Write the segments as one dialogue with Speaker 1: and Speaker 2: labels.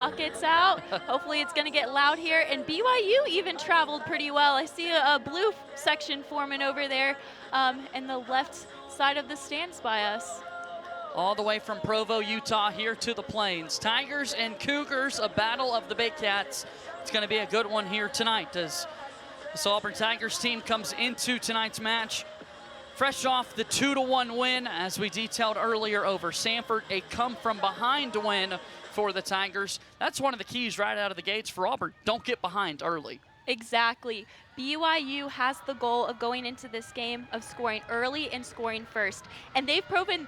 Speaker 1: Buckets out. Hopefully it's going to get loud here. And BYU even traveled pretty well. I see a blue section forming over there in the left side of the stands by us.
Speaker 2: All the way from Provo, Utah, here to the Plains. Tigers and Cougars, a battle of the Big Cats. It's going to be a good one here tonight as this Auburn Tigers team comes into tonight's match fresh off the 2-1 win, as we detailed earlier, over Sanford. A come-from-behind win for the Tigers. That's one of the keys right out of the gates for Auburn. Don't get behind early.
Speaker 1: Exactly. BYU has the goal of going into this game of scoring early and scoring first. And they've proven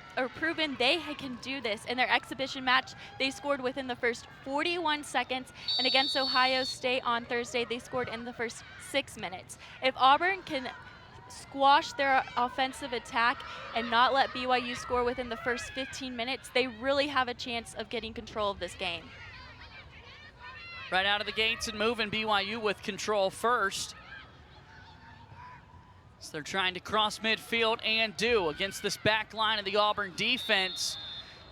Speaker 1: they can do this. In their exhibition match, they scored within the first 41 seconds. And against Ohio State on Thursday, they scored in the first 6 minutes. If Auburn can squash their offensive attack and not let BYU score within the first 15 minutes, they really have a chance of getting control of this game.
Speaker 2: Right out of the gates and moving, BYU with control first. So they're trying to cross midfield and do against this back line of the Auburn defense.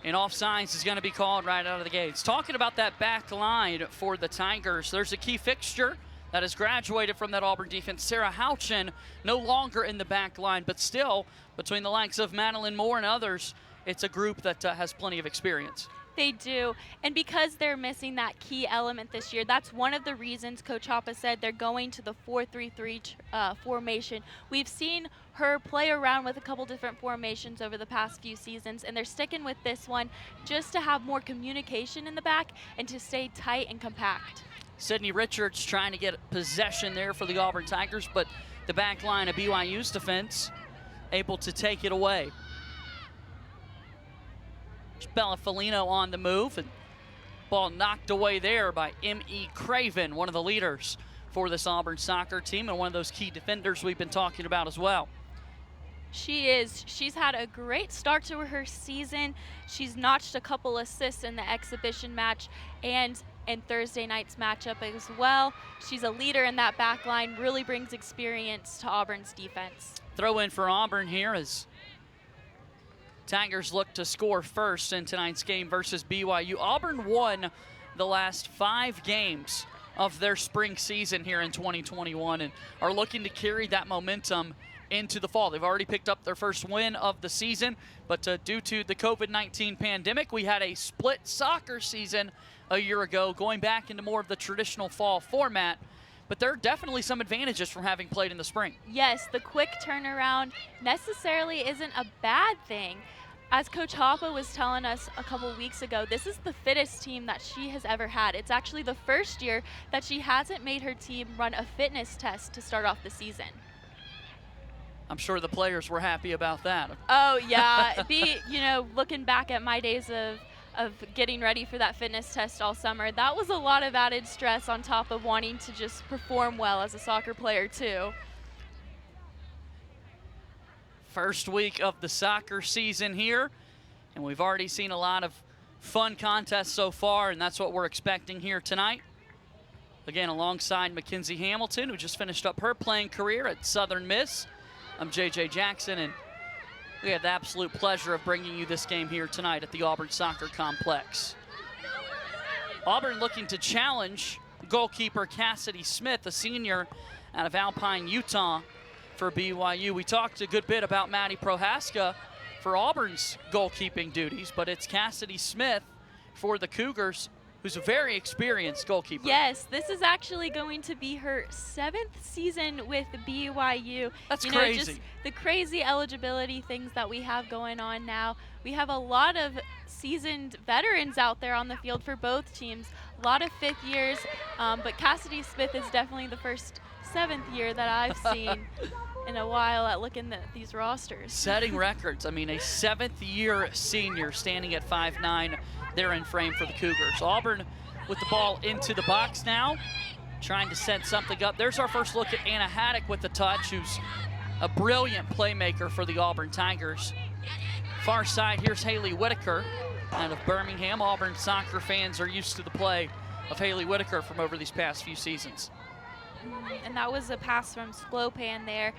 Speaker 2: And offsides is going to be called right out of the gates. Talking about that back line for the Tigers, there's a key fixture that has graduated from that Auburn defense. Sarah Houchin no longer in the back line, but still between the likes of Madeline Moore and others, it's a group that has plenty of experience.
Speaker 1: They do, and because they're missing that key element this year, that's one of the reasons Coach Hoppa said they're going to the 4-3-3 formation. We've seen her play around with a couple different formations over the past few seasons, and they're sticking with this one just to have more communication in the back and to stay tight and compact.
Speaker 2: Sydney Richards trying to get possession there for the Auburn Tigers, but the back line of BYU's defense able to take it away. Bella Felino on the move, and ball knocked away there by M.E. Craven, one of the leaders for this Auburn soccer team and one of those key defenders we've been talking about as well.
Speaker 1: She is. She's had a great start to her season. She's notched a couple assists in the exhibition match and in Thursday night's matchup as well. She's a leader in that back line, really brings experience to Auburn's defense.
Speaker 2: Throw in for Auburn here as Tigers look to score first in tonight's game versus BYU. Auburn won the last 5 games of their spring season here in 2021 and are looking to carry that momentum into the fall. They've already picked up their first win of the season, but due to the COVID-19 pandemic, we had a split soccer season a year ago, going back into more of the traditional fall format. But there are definitely some advantages from having played in the spring.
Speaker 1: Yes, the quick turnaround necessarily isn't a bad thing. As Coach Hoppa was telling us a couple weeks ago, this is the fittest team that she has ever had. It's actually the first year that she hasn't made her team run a fitness test to start off the season.
Speaker 2: I'm sure the players were happy about that.
Speaker 1: Oh yeah, looking back at my days of getting ready for that fitness test all summer, that was a lot of added stress on top of wanting to just perform well as a soccer player too.
Speaker 2: First week of the soccer season here, and we've already seen a lot of fun contests so far, and that's what we're expecting here tonight. Again, alongside Mackenzie Hamilton, who just finished up her playing career at Southern Miss. I'm JJ Jackson, and we have the absolute pleasure of bringing you this game here tonight at the Auburn Soccer Complex. Auburn looking to challenge goalkeeper Cassidy Smith, a senior out of Alpine, Utah, for BYU. We talked a good bit about Maddie Prohaska for Auburn's goalkeeping duties, but it's Cassidy Smith for the Cougars, who's a very experienced goalkeeper.
Speaker 1: Yes, this is actually going to be her 7th season with BYU.
Speaker 2: That's crazy.
Speaker 1: Just the crazy eligibility things that we have going on now. We have a lot of seasoned veterans out there on the field for both teams, a lot of 5th years, but Cassidy Smith is definitely the first 7th year that I've seen in a while at looking at these rosters.
Speaker 2: Setting records. I mean, a 7th year senior standing at 5'9". They're in frame for the Cougars. Auburn with the ball into the box now, trying to set something up. There's our first look at Anna Haddock with the touch, who's a brilliant playmaker for the Auburn Tigers. Far side, here's Haley Whitaker out of Birmingham. Auburn soccer fans are used to the play of Haley Whitaker from over these past few seasons.
Speaker 1: And that was a pass from Sklopan there.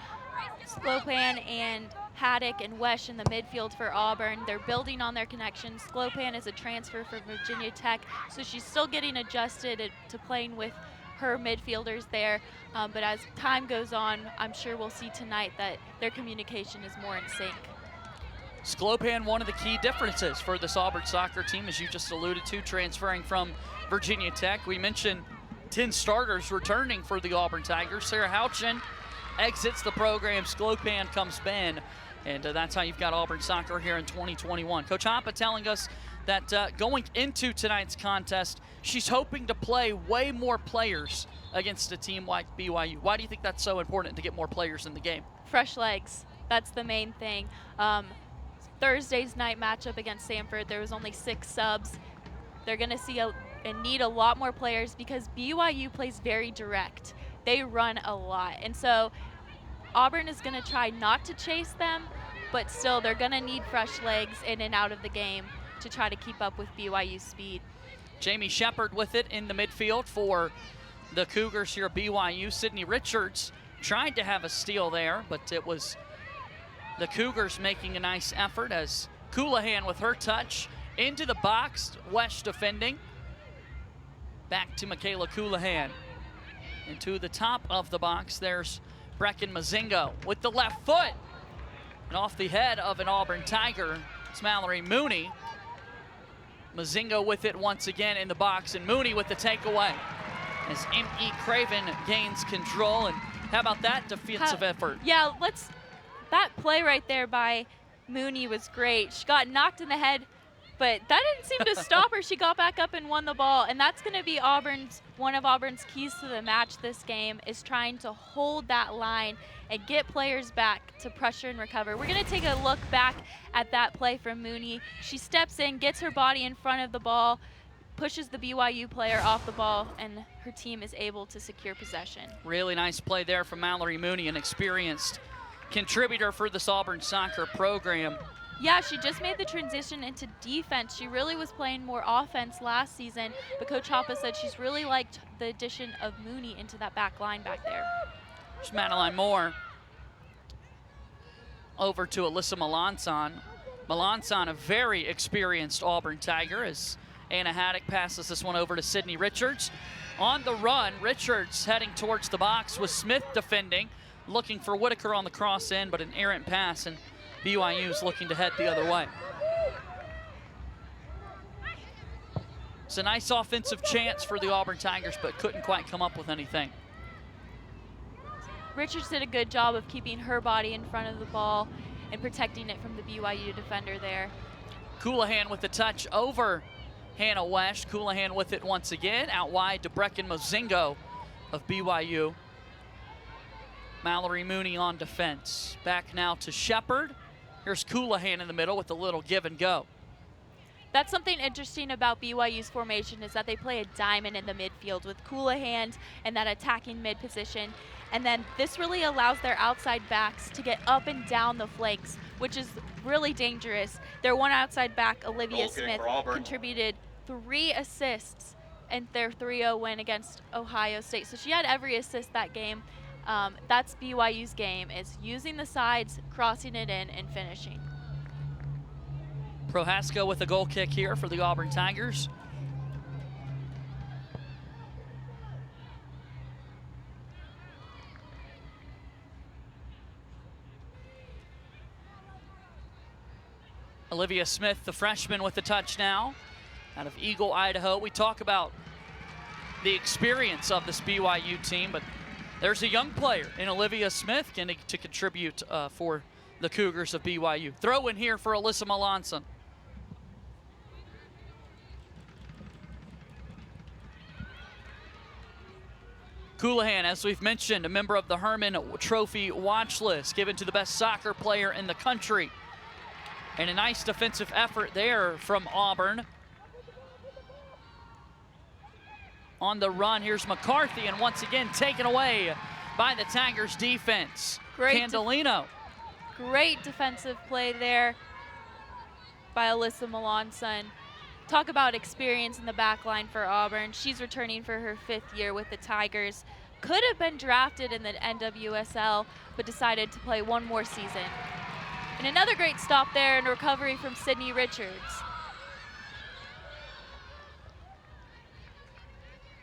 Speaker 1: Sklopan and Haddock and Wesh in the midfield for Auburn. They're building on their connections. Sklopan is a transfer for Virginia Tech, so she's still getting adjusted to playing with her midfielders there. But as time goes on, I'm sure we'll see tonight that their communication is more in sync.
Speaker 2: Sklopan, one of the key differences for this Auburn soccer team, as you just alluded to, transferring from Virginia Tech. We mentioned 10 starters returning for the Auburn Tigers. Sarah Houchin exits the program. Sklopan comes in, and that's how you've got Auburn soccer here in 2021. Coach Hoppe telling us that going into tonight's contest, she's hoping to play way more players against a team like BYU. Why do you think that's so important to get more players in the game?
Speaker 1: Fresh legs. That's the main thing. Thursday's night matchup against Samford, there was only 6 subs. They're going to see and need a lot more players because BYU plays very direct. They run a lot. And so Auburn is going to try not to chase them, but still they're going to need fresh legs in and out of the game to try to keep up with BYU's speed.
Speaker 2: Jamie Shepard with it in the midfield for the Cougars here at BYU. Sydney Richards tried to have a steal there, but it was the Cougars making a nice effort as Coulihan with her touch into the box. Wesh defending. Back to Michaela Coulihan. And to the top of the box, there's Brecken Mazingo with the left foot. And off the head of an Auburn Tiger, it's Mallory Mooney. Mazingo with it once again in the box, and Mooney with the takeaway. As M.E. Craven gains control. And how about that defensive effort?
Speaker 1: Yeah, that play right there by Mooney was great. She got knocked in the head, but that didn't seem to stop her. She got back up and won the ball, and that's going to be one of Auburn's keys to the match this game, is trying to hold that line and get players back to pressure and recover. We're going to take a look back at that play from Mooney. She steps in, gets her body in front of the ball, pushes the BYU player off the ball, and her team is able to secure possession.
Speaker 2: Really nice play there from Mallory Mooney, an experienced contributor for this Auburn soccer program.
Speaker 1: Yeah, she just made the transition into defense. She really was playing more offense last season, but Coach Hoppe said she's really liked the addition of Mooney into that back line back there.
Speaker 2: There's Madeline Moore over to Alyssa Melanson. Melanson, a very experienced Auburn Tiger, as Anna Haddock passes this one over to Sydney Richards. On the run, Richards heading towards the box with Smith defending, looking for Whitaker on the cross in, but an errant pass, and BYU's looking to head the other way. It's a nice offensive chance for the Auburn Tigers, but couldn't quite come up with anything.
Speaker 1: Richards did a good job of keeping her body in front of the ball and protecting it from the BYU defender there.
Speaker 2: Coulihan with the touch over Hannah Wesh. Coulihan with it once again, out wide to Brecken Mozingo of BYU. Mallory Mooney on defense. Back now to Shepard. Here's Coulihan in the middle with a little give and go.
Speaker 1: That's something interesting about BYU's formation, is that they play a diamond in the midfield with Coulihan and that attacking mid position. And then this really allows their outside backs to get up and down the flanks, which is really dangerous. Their one outside back, Olivia Smith, contributed 3 assists in their 3-0 win against Ohio State. So she had every assist that game. That's BYU's game, is using the sides, crossing it in, and finishing.
Speaker 2: Prohaska with a goal kick here for the Auburn Tigers. Olivia Smith, the freshman, with the touch now out of Eagle, Idaho. We talk about the experience of this BYU team, but there's a young player in Olivia Smith to contribute for the Cougars of BYU. Throw in here for Alyssa Melanson. Coulihan, as we've mentioned, a member of the Herman Trophy watch list, given to the best soccer player in the country. And a nice defensive effort there from Auburn. On the run, here's McCarthy, and once again taken away by the Tigers defense. Candolino.
Speaker 1: Great defensive play there by Alyssa Melanson. Talk about experience in the back line for Auburn. She's returning for her 5th year with the Tigers. Could have been drafted in the NWSL, but decided to play one more season. And another great stop there and recovery from Sydney Richards.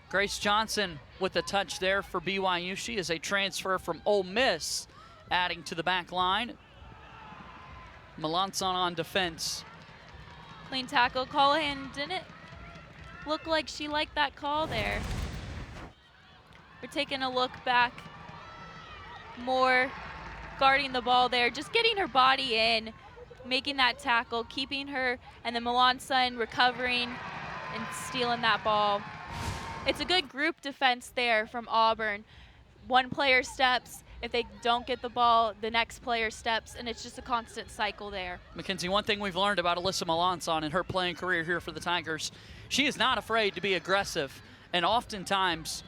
Speaker 2: Grace Johnson with the touch there for BYU. She is a transfer from Ole Miss, adding to the back line. Melanson on defense.
Speaker 1: Clean tackle. Callahan didn't look like she liked that call there. We're taking a look back. Moore guarding the ball there, just getting her body in, making that tackle, keeping her, and then Melanson recovering and stealing that ball. It's a good group defense there from Auburn. One player steps. If they don't get the ball, the next player steps, and it's just a constant cycle there.
Speaker 2: Mackenzie, one thing we've learned about Alyssa Melanson in her playing career here for the Tigers, she is not afraid to be aggressive, and oftentimes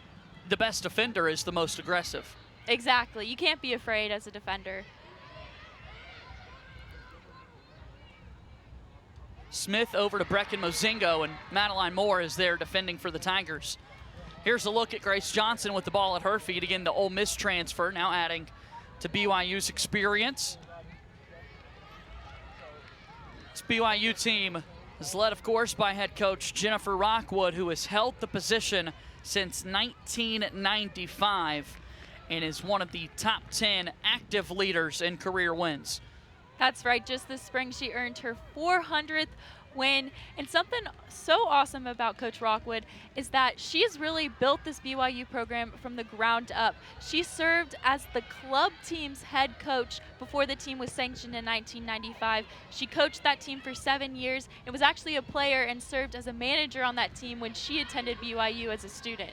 Speaker 2: the best defender is the most aggressive.
Speaker 1: Exactly. You can't be afraid as a defender.
Speaker 2: Smith over to Brecken Mozingo, and Madeline Moore is there defending for the Tigers. Here's a look at Grace Johnson with the ball at her feet. Again, the Ole Miss transfer, now adding to BYU's experience. This BYU team is led, of course, by head coach Jennifer Rockwood, who has held the position since 1995 and is one of the top 10 active leaders in career wins.
Speaker 1: That's right. Just this spring, she earned her 400th win. And something so awesome about Coach Rockwood is that she's really built this BYU program from the ground up. She served as the club team's head coach before the team was sanctioned in 1995. She coached that team for 7 years and was actually a player and served as a manager on that team when she attended BYU as a student.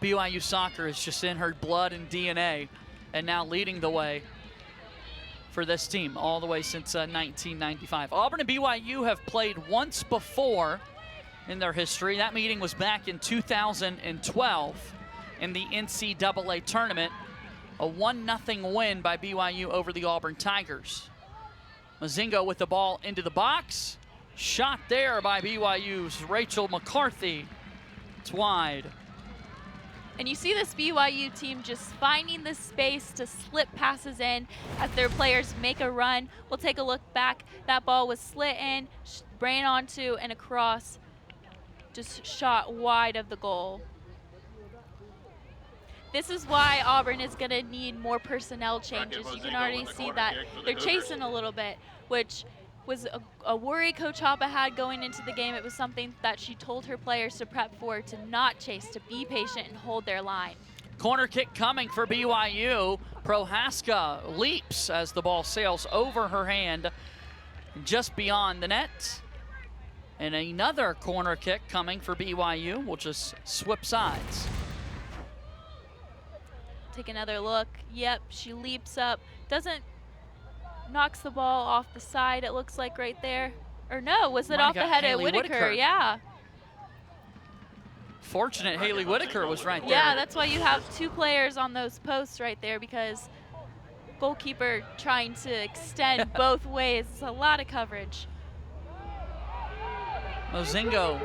Speaker 2: BYU soccer is just in her blood and DNA, and now leading the way for this team all the way since 1995. Auburn and BYU have played once before in their history. That meeting was back in 2012 in the NCAA tournament. A 1-0 win by BYU over the Auburn Tigers. Mozingo with the ball into the box. Shot there by BYU's Rachel McCarthy. It's wide.
Speaker 1: And you see this BYU team just finding the space to slip passes in as their players make a run. We'll take a look back. That ball was slit in, ran onto, and across. Just shot wide of the goal. This is why Auburn is going to need more personnel changes. You can already see that they're chasing a little bit, which was a worry Coach Hoppa had going into the game. It was something that she told her players to prep for, to not chase, to be patient and hold their line.
Speaker 2: Corner kick coming for BYU. Prohaska leaps as the ball sails over her hand just beyond the net. And another corner kick coming for BYU. We'll just swip sides.
Speaker 1: Take another look. Yep, she leaps up. Knocks the ball off the side, it looks like right there. Or no, was it off the head of Whitaker? Yeah.
Speaker 2: Fortunate Haley Whitaker was right there.
Speaker 1: Yeah, that's why you have two players on those posts right there, because goalkeeper trying to extend both ways. It's a lot of coverage.
Speaker 2: Mozingo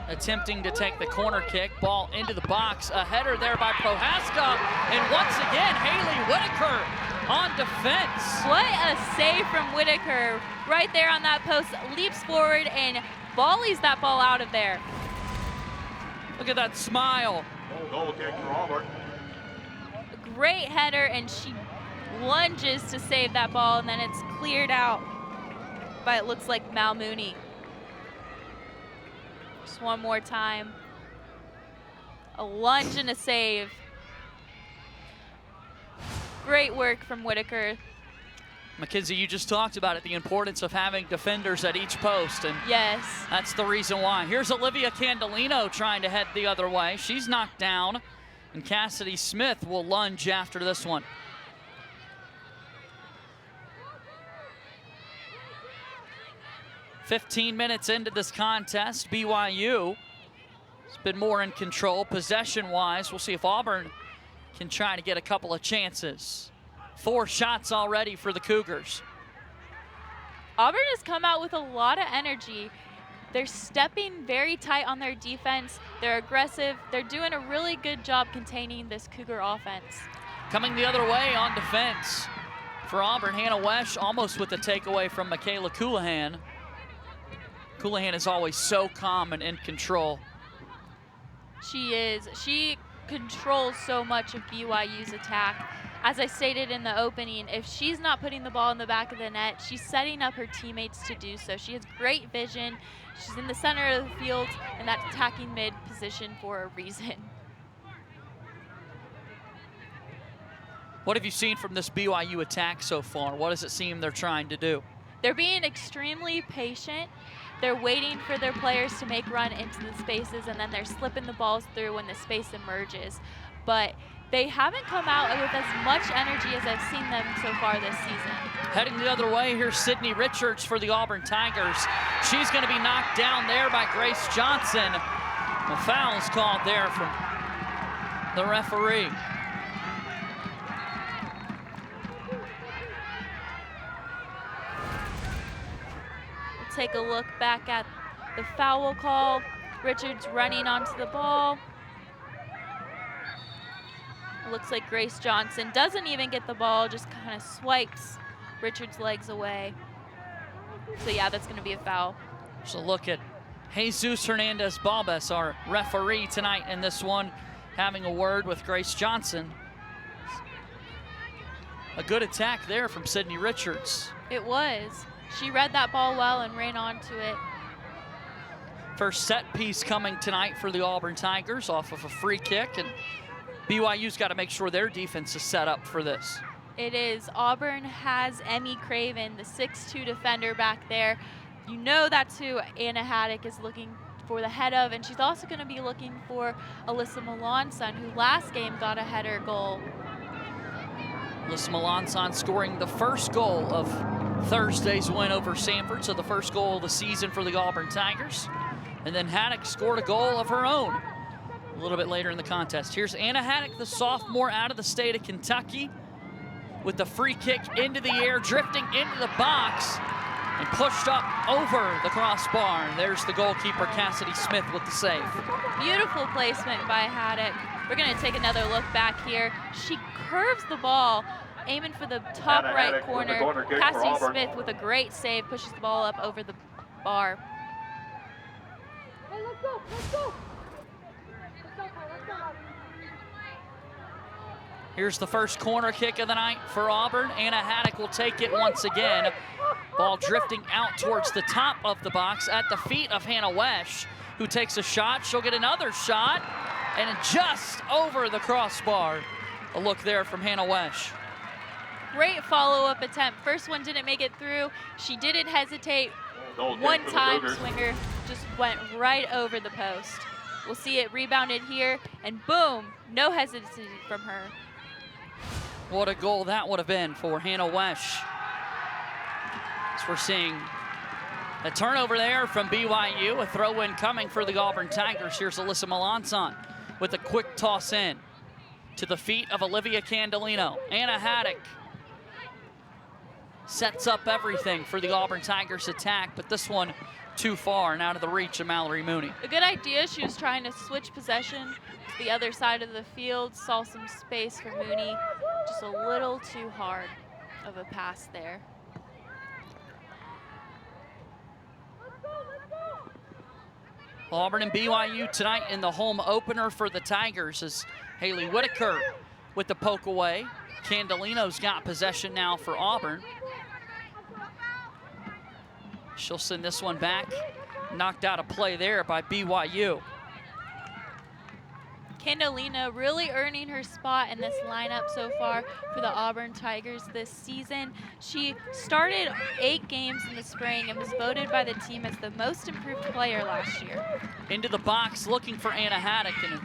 Speaker 2: attempting to take the corner kick, ball into the box, a header there by Prohaska, and once again Haley Whitaker on defense.
Speaker 1: What a save from Whitaker right there on that post, leaps forward and volleys that ball out of there.
Speaker 2: Look at that smile.
Speaker 3: Goal kick for Auburn.
Speaker 1: A great header, and she lunges to save that ball, and then it's cleared out by, it looks like, Mal Mooney. Just one more time. A lunge and a save. Great work from Whitaker.
Speaker 2: Mackenzie, you just talked about it, the importance of having defenders at each post, and
Speaker 1: yes,
Speaker 2: that's the reason why. Here's Olivia Candelino trying to head the other way. She's knocked down, and Cassidy Smith will lunge after this one. "15 minutes into this contest, BYU has been more in control possession-wise. We'll see if Auburn can try to get a couple of chances. 4 shots already for the Cougars.
Speaker 1: Auburn has come out with a lot of energy. They're stepping very tight on their defense. They're aggressive. They're doing a really good job containing this Cougar offense.
Speaker 2: Coming the other way on defense, for Auburn. Hannah Wesh almost with the takeaway from Michaela Coulihan. Coulihan is always so calm and in control.
Speaker 1: She is. She controls so much of BYU's attack. As I stated in the opening, if she's not putting the ball in the back of the net, she's setting up her teammates to do so. She has great vision. She's in the center of the field in that attacking mid position for a reason.
Speaker 2: What have you seen from this BYU attack so far? What does it seem they're trying to do?
Speaker 1: They're being extremely patient. They're waiting for their players to make run into the spaces, and then they're slipping the balls through when the space emerges. But they haven't come out with as much energy as I've seen them so far this season.
Speaker 2: Heading the other way, here's Sydney Richards for the Auburn Tigers. She's going to be knocked down there by Grace Johnson. A foul is called there from the referee.
Speaker 1: We'll take a look back at the foul call. Richards running onto the ball. It looks like Grace Johnson doesn't even get the ball, just kind of swipes Richards' legs away. So yeah, that's going to be a foul.
Speaker 2: So look at Jesus Hernandez-Balbas, our referee tonight in this one, having a word with Grace Johnson. A good attack there from Sydney Richards.
Speaker 1: It was. She read that ball well and ran onto it.
Speaker 2: First set piece coming tonight for the Auburn Tigers off of a free kick, and BYU's got to make sure their defense is set up for this.
Speaker 1: It is. Auburn has Emmy Craven, the 6'2" defender back there. You know that's who Anna Haddock is looking for the head of, and she's also going to be looking for Alyssa Melanson, who last game got a header goal.
Speaker 2: Alyssa Melanson scoring the first goal of Thursday's win over Sanford, so the first goal of the season for the Auburn Tigers. And then Haddock scored a goal of her own a little bit later in the contest. Here's Anna Haddock, the sophomore out of the state of Kentucky, with the free kick into the air, drifting into the box, and pushed up over the crossbar. And there's the goalkeeper, Cassidy Smith, with the save.
Speaker 1: Beautiful placement by Haddock. We're going to take another look back here. She curves the ball, aiming for the top right corner. Cassidy Smith with a great save, pushes the ball up over the bar.
Speaker 4: Hey, let's go, let's go.
Speaker 2: Here's the first corner kick of the night for Auburn. Anna Haddock will take it once again. Ball drifting out towards the top of the box at the feet of Hannah Wesh, who takes a shot. She'll get another shot, and just over the crossbar. A look there from Hannah Wesh.
Speaker 1: Great follow-up attempt. First one didn't make it through. She didn't hesitate. One time swinger just went right over the post. We'll see it rebounded here, and boom, no hesitancy from her.
Speaker 2: What a goal that would have been for Hannah Wesh. So we're seeing a turnover there from BYU, a throw-in coming for the Auburn Tigers. Here's Alyssa Melanson with a quick toss in to the feet of Olivia Candolino. Anna Haddock sets up everything for the Auburn Tigers attack, but this one too far and out of the reach of Mallory Mooney.
Speaker 1: A good idea. She was trying to switch possession to the other side of the field, saw some space for Mooney. Just a little too hard of a pass there.
Speaker 2: Auburn and BYU tonight in the home opener for the Tigers as Haley Whitaker with the poke away. Candolino's got possession now for Auburn. She'll send this one back. Knocked out a play there by BYU.
Speaker 1: Candolino really earning her spot in this lineup so far for the Auburn Tigers this season. She started 8 games in the spring and was voted by the team as the most improved player last year.
Speaker 2: Into the box looking for Anna Haddock and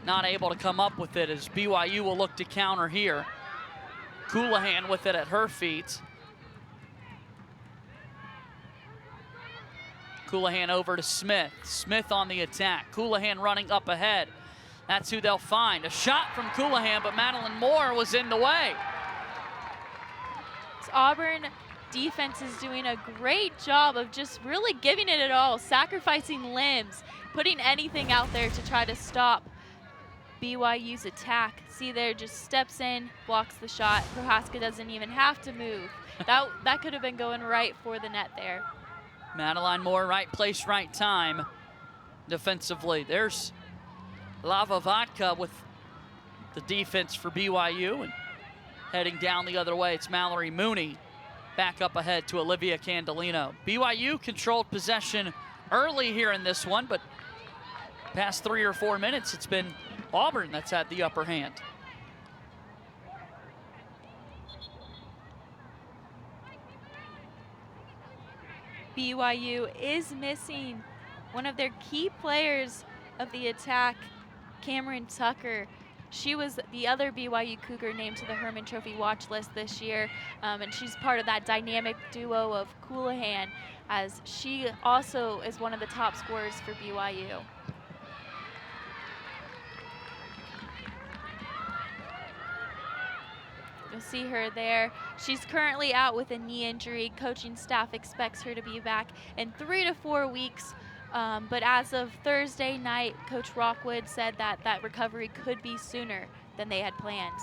Speaker 2: not able to come up with it as BYU will look to counter here. Coulihan with it at her feet. Coulihan over to Smith. Smith on the attack. Coulihan running up ahead. That's who they'll find. A shot from Coulihan, but Madeline Moore was in the way.
Speaker 1: Auburn defense is doing a great job of just really giving it all, sacrificing limbs, putting anything out there to try to stop BYU's attack. See there, just steps in, blocks the shot. Prohaska doesn't even have to move. That could have been going right for the net there.
Speaker 2: Madeline Moore, right place, right time defensively. There's Lava Vodka with the defense for BYU, and heading down the other way, it's Mallory Mooney back up ahead to Olivia Candolino. BYU controlled possession early here in this one, but past 3 or 4 minutes, it's been Auburn that's had the upper hand.
Speaker 1: BYU is missing one of their key players of the attack, Cameron Tucker. She was the other BYU Cougar named to the Herman Trophy watch list this year, and she's part of that dynamic duo of Coulihan, as she also is one of the top scorers for BYU. You'll see her there. She's currently out with a knee injury. Coaching staff expects her to be back in 3 to 4 weeks. But as of Thursday night, Coach Rockwood said that recovery could be sooner than they had planned.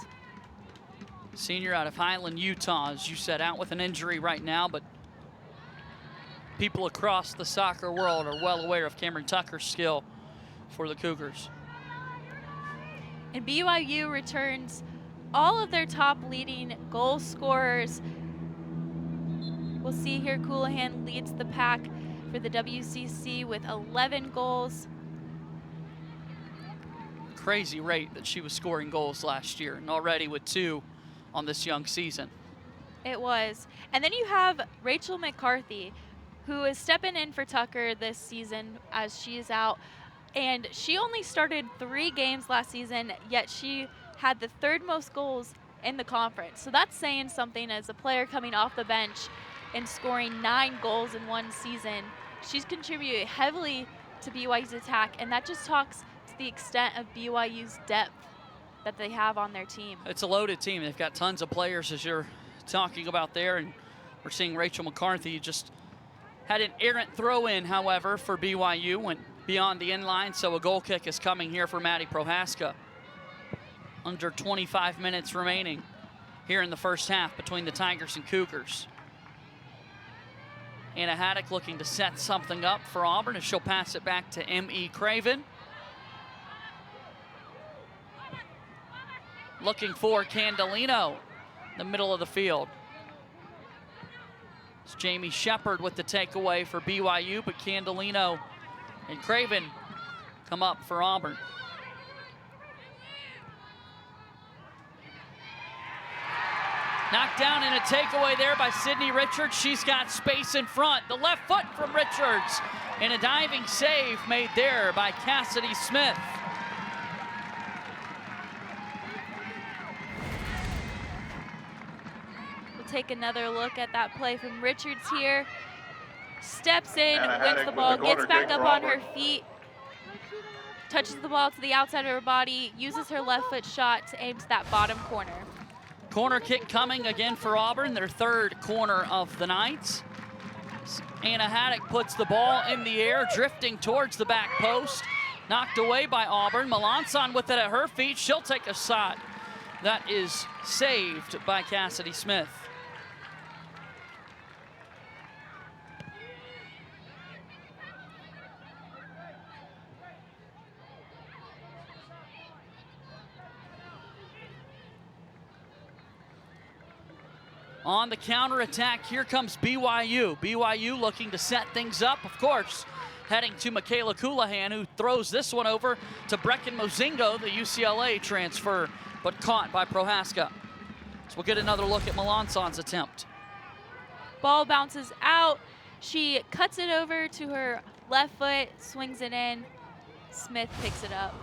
Speaker 2: Senior out of Highland, Utah, as you said, out with an injury right now, but people across the soccer world are well aware of Cameron Tucker's skill for the Cougars.
Speaker 1: And BYU returns all of their top leading goal scorers. We'll see here Coulihan leads the pack for the WCC with 11 goals.
Speaker 2: Crazy rate that she was scoring goals last year, and already with 2 on this young season.
Speaker 1: It was. And then you have Rachel McCarthy, who is stepping in for Tucker this season as she is out. And she only started 3 games last season, yet she had the 3rd most goals in the conference. So that's saying something as a player coming off the bench and scoring 9 goals in 1 season. She's contributed heavily to BYU's attack, and that just talks to the extent of BYU's depth that they have on their team.
Speaker 2: It's a loaded team. They've got tons of players, as you're talking about there, and we're seeing Rachel McCarthy just had an errant throw in, however, for BYU, went beyond the end line, so a goal kick is coming here for Maddie Prohaska. Under 25 minutes remaining here in the first half between the Tigers and Cougars. Anna Haddock looking to set something up for Auburn as she'll pass it back to M.E. Craven. Looking for Candolino in the middle of the field. It's Jamie Shepard with the takeaway for BYU, but Candolino and Craven come up for Auburn. Knocked down in a takeaway there by Sydney Richards. She's got space in front. The left foot from Richards. And a diving save made there by Cassidy Smith.
Speaker 1: We'll take another look at that play from Richards here. Steps in, wins the
Speaker 3: with
Speaker 1: ball,
Speaker 3: the corner
Speaker 1: gets back
Speaker 3: kick
Speaker 1: up
Speaker 3: for
Speaker 1: on her
Speaker 3: Auburn.
Speaker 1: feet, touches the ball to the outside of her body, uses her left foot shot to aim to that bottom corner.
Speaker 2: Corner kick coming again for Auburn, their 3rd corner of the night. Anna Haddock puts the ball in the air, drifting towards the back post. Knocked away by Auburn. Melanson with it at her feet. She'll take a shot. That is saved by Cassidy Smith. On the counterattack, here comes BYU. BYU looking to set things up, of course, heading to Michaela Coulihan, who throws this one over to Brecken Mozingo, the UCLA transfer, but caught by Prohaska. So we'll get another look at Melanson's attempt.
Speaker 1: Ball bounces out. She cuts it over to her left foot, swings it in. Smith picks it up.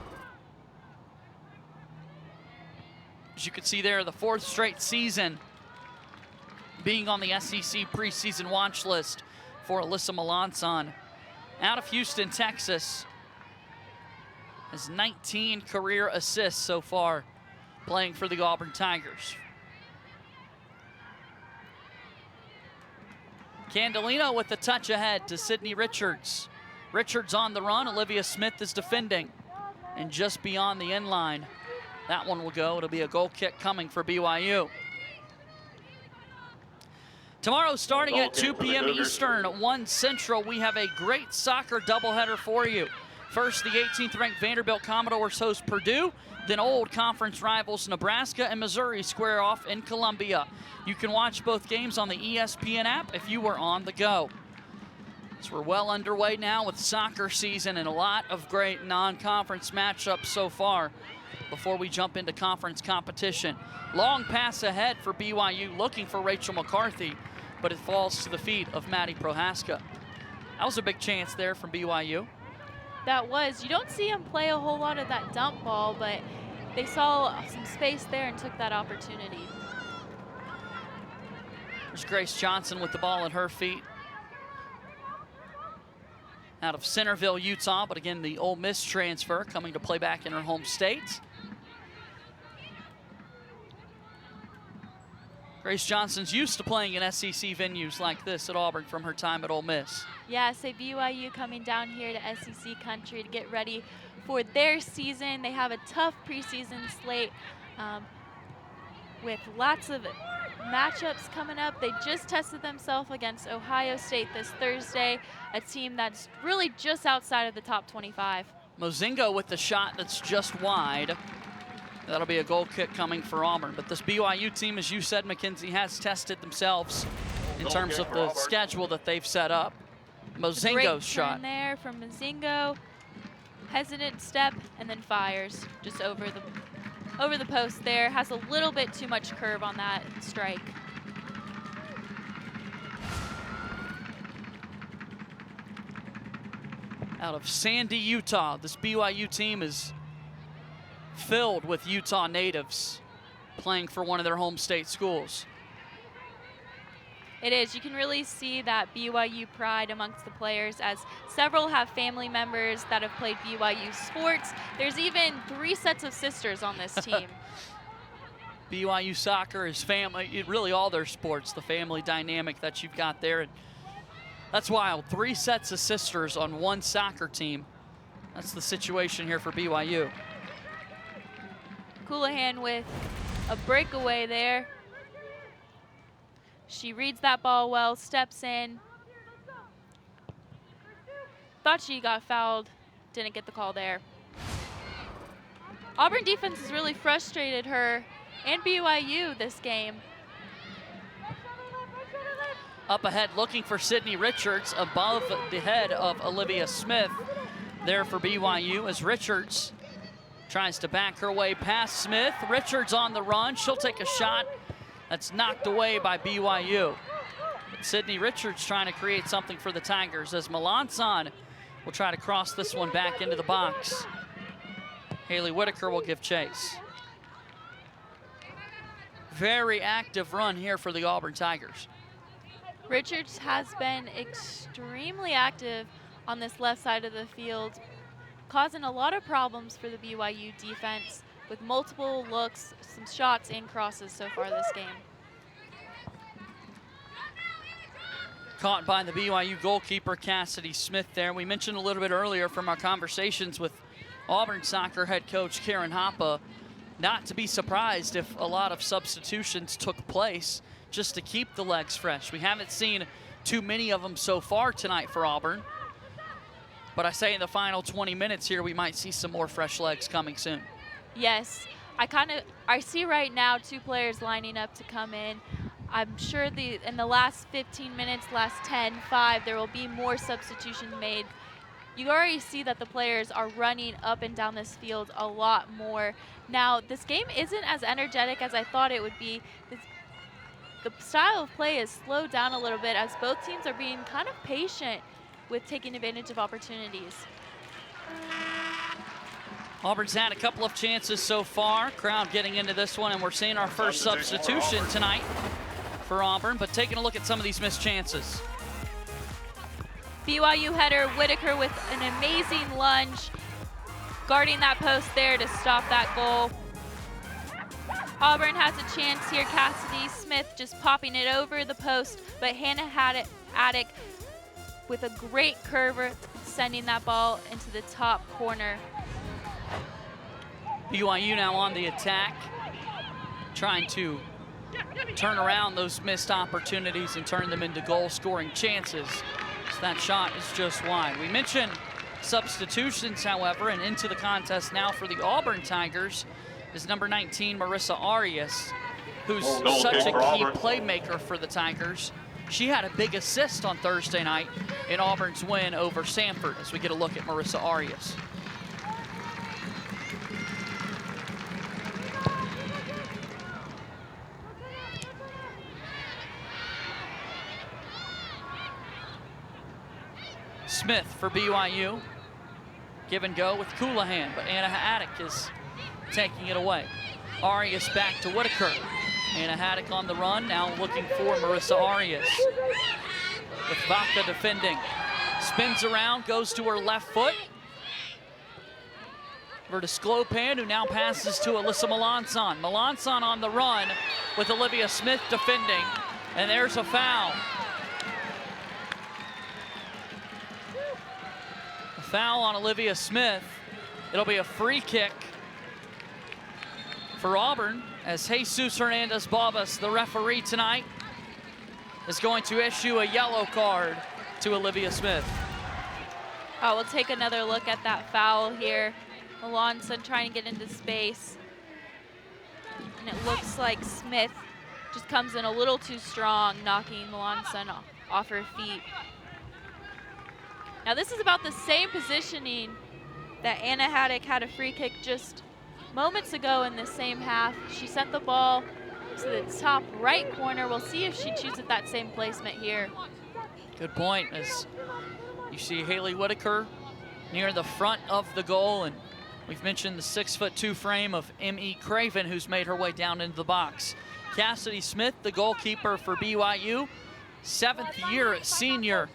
Speaker 2: As you can see there, the 4th straight season being on the SEC preseason watch list for Alyssa Melanson. Out of Houston, Texas. Has 19 career assists so far playing for the Auburn Tigers. Candolino with the touch ahead to Sydney Richards. Richards on the run, Olivia Smith is defending. and just beyond the end line. That one will go. It'll be a goal kick coming for BYU. Tomorrow, starting at 2 p.m. Eastern, 1 Central, we have a great soccer doubleheader for you. First, the 18th ranked Vanderbilt Commodores host Purdue, then old conference rivals Nebraska and Missouri square off in Columbia. You can watch both games on the ESPN app if you were on the go. So we're well underway now with soccer season and a lot of great non-conference matchups so far before we jump into conference competition. Long pass ahead for BYU, looking for Rachel McCarthy, but it falls to the feet of Maddie Prohaska. That was a big chance there from BYU.
Speaker 1: That was. You don't see him play a whole lot of that dump ball, but they saw some space there and took that opportunity.
Speaker 2: There's Grace Johnson with the ball at her feet. Out of Centerville, Utah, but again, the Ole Miss transfer coming to play back in her home state. Grace Johnson's used to playing in SEC venues like this at Auburn from her time at Ole Miss.
Speaker 1: Yeah, so BYU coming down here to SEC country to get ready for their season. They have a tough preseason slate with lots of matchups coming up. They just tested themselves against Ohio State this Thursday, a team that's really just outside of the top 25.
Speaker 2: Mozingo with the shot that's just wide. That'll be a goal kick coming for Auburn. But this BYU team, as you said, Mackenzie, has tested themselves in terms of the schedule that they've set up. Mozingo's shot.
Speaker 1: There from Mozingo. Hesitant step and then fires just over the post there. Has a little bit too much curve on that strike.
Speaker 2: Out of Sandy, Utah, this BYU team is filled with Utah natives playing for one of their home state schools.
Speaker 1: It is. You can really see that BYU pride amongst the players, as several have family members that have played BYU sports. There's even 3 sets of sisters on this team.
Speaker 2: BYU soccer is family, really all their sports, the family dynamic that you've got there. And that's wild. 3 sets of sisters on 1 soccer team. That's the situation here for BYU.
Speaker 1: Coulihan with a breakaway there. She reads that ball well, steps in. Thought she got fouled, didn't get the call there. Auburn defense has really frustrated her and BYU this game.
Speaker 2: Up ahead, looking for Sydney Richards above the head of Olivia Smith. There for BYU as Richards tries to back her way past Smith. Richards on the run. She'll take a shot that's knocked away by BYU. Sydney Richards trying to create something for the Tigers as Melanson will try to cross this one back into the box. Haley Whitaker will give chase. Very active run here for the Auburn Tigers.
Speaker 1: Richards has been extremely active on this left side of the field, causing a lot of problems for the BYU defense with multiple looks, some shots and crosses so far this game.
Speaker 2: Caught by the BYU goalkeeper, Cassidy Smith there. We mentioned a little bit earlier from our conversations with Auburn soccer head coach Karen Hoppe, not to be surprised if a lot of substitutions took place just to keep the legs fresh. We haven't seen too many of them so far tonight for Auburn, but I say in the final 20 minutes here, we might see some more fresh legs coming soon.
Speaker 1: Yes, I see right now 2 players lining up to come in. I'm sure in the last 15 minutes, last 10, 5, there will be more substitutions made. You already see that the players are running up and down this field a lot more. Now, this game isn't as energetic as I thought it would be. The style of play is slowed down a little bit as both teams are being kind of patient with taking advantage of opportunities.
Speaker 2: Auburn's had a couple of chances so far. Crowd getting into this one, and we're seeing our first substitution tonight for Auburn, but taking a look at some of these missed chances.
Speaker 1: BYU header, Whitaker with an amazing lunge, guarding that post there to stop that goal. Auburn has a chance here. Cassidy Smith just popping it over the post, but Hannah Haddock with a great curver, sending that ball into the top corner.
Speaker 2: BYU now on the attack, trying to turn around those missed opportunities and turn them into goal-scoring chances. So that shot is just wide. We mentioned substitutions, however, and into the contest now for the Auburn Tigers is number 19, Marissa Arias, who's such a key playmaker for the Tigers. She had a big assist on Thursday night in Auburn's win over Samford, as we get a look at Marissa Arias. Smith for BYU. Give and go with Coulihan, but Anna Haddock is taking it away. Arias back to Whitaker. Anna Haddock on the run, now looking for Marissa Arias. With Vaca defending. Spins around, goes to her left foot. Over to Sklopan, who now passes to Alyssa Melanson. Melanson on the run with Olivia Smith defending. And there's a foul. A foul on Olivia Smith. It'll be a free kick for Auburn, as Jesus Hernandez-Babas, the referee tonight, is going to issue a yellow card to Olivia Smith.
Speaker 1: Oh, we'll take another look at that foul here. Melanson trying to get into space. And it looks like Smith just comes in a little too strong, knocking Melanson off her feet. Now this is about the same positioning that Anna Haddock had a free kick just moments ago in the same half. She sent the ball to the top right corner. We'll see if she chooses that same placement here.
Speaker 2: Good point, as you see Haley Whitaker near the front of the goal, and we've mentioned the 6'2" frame of M.E. Craven, who's made her way down into the box. Cassidy Smith, the goalkeeper for BYU, 7th year senior,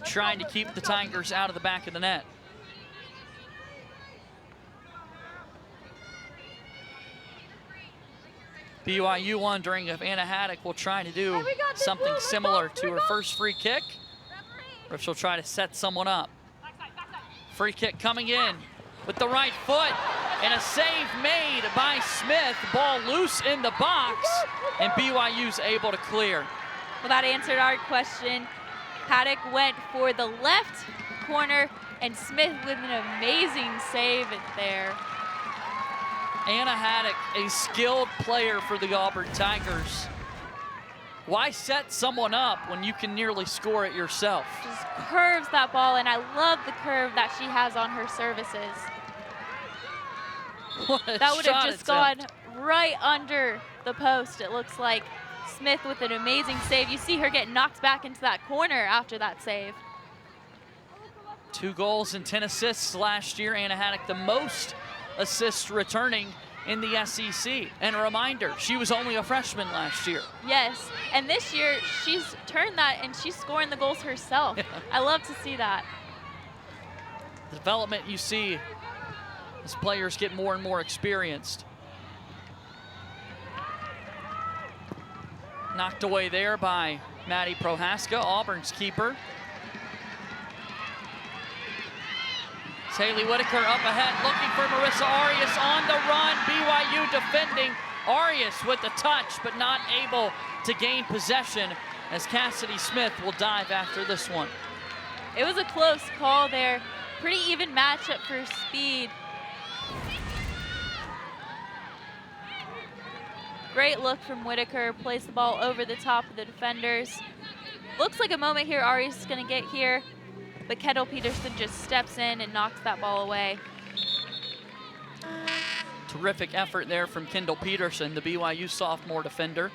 Speaker 2: trying to keep the Tigers out of the back of the net. BYU wondering if Anna Haddock will try to do something similar to her first free kick, or if she'll try to set someone up. Free kick coming in with the right foot, and a save made by Smith. Ball loose in the box, and BYU's able to clear.
Speaker 1: Well, that answered our question. Haddock went for the left corner, and Smith with an amazing save there.
Speaker 2: Anna Haddock, a skilled player for the Auburn Tigers. Why set someone up when you can nearly score it yourself?
Speaker 1: Just curves that ball, and I love the curve that she has on her services. That would have just gone right under the post, it looks like. Smith with an amazing save. You see her get knocked back into that corner after that save.
Speaker 2: 2 goals and 10 assists last year. Anna Haddock, the most assists returning in the SEC. And a reminder, she was only a freshman last year.
Speaker 1: Yes, and this year she's turned that and she's scoring the goals herself. I love to see that.
Speaker 2: The development you see as players get more and more experienced. Knocked away there by Maddie Prohaska, Auburn's keeper. It's Haley Whitaker up ahead, looking for Marissa Arias on the run. BYU defending. Arias with the touch, but not able to gain possession, as Cassidy Smith will dive after this one.
Speaker 1: It was a close call there. Pretty even matchup for speed. Great look from Whitaker, plays the ball over the top of the defenders. Looks like a moment here Arias is gonna get here, but Kendall Peterson just steps in and knocks that ball away.
Speaker 2: Terrific effort there from Kendall Peterson, the BYU sophomore defender.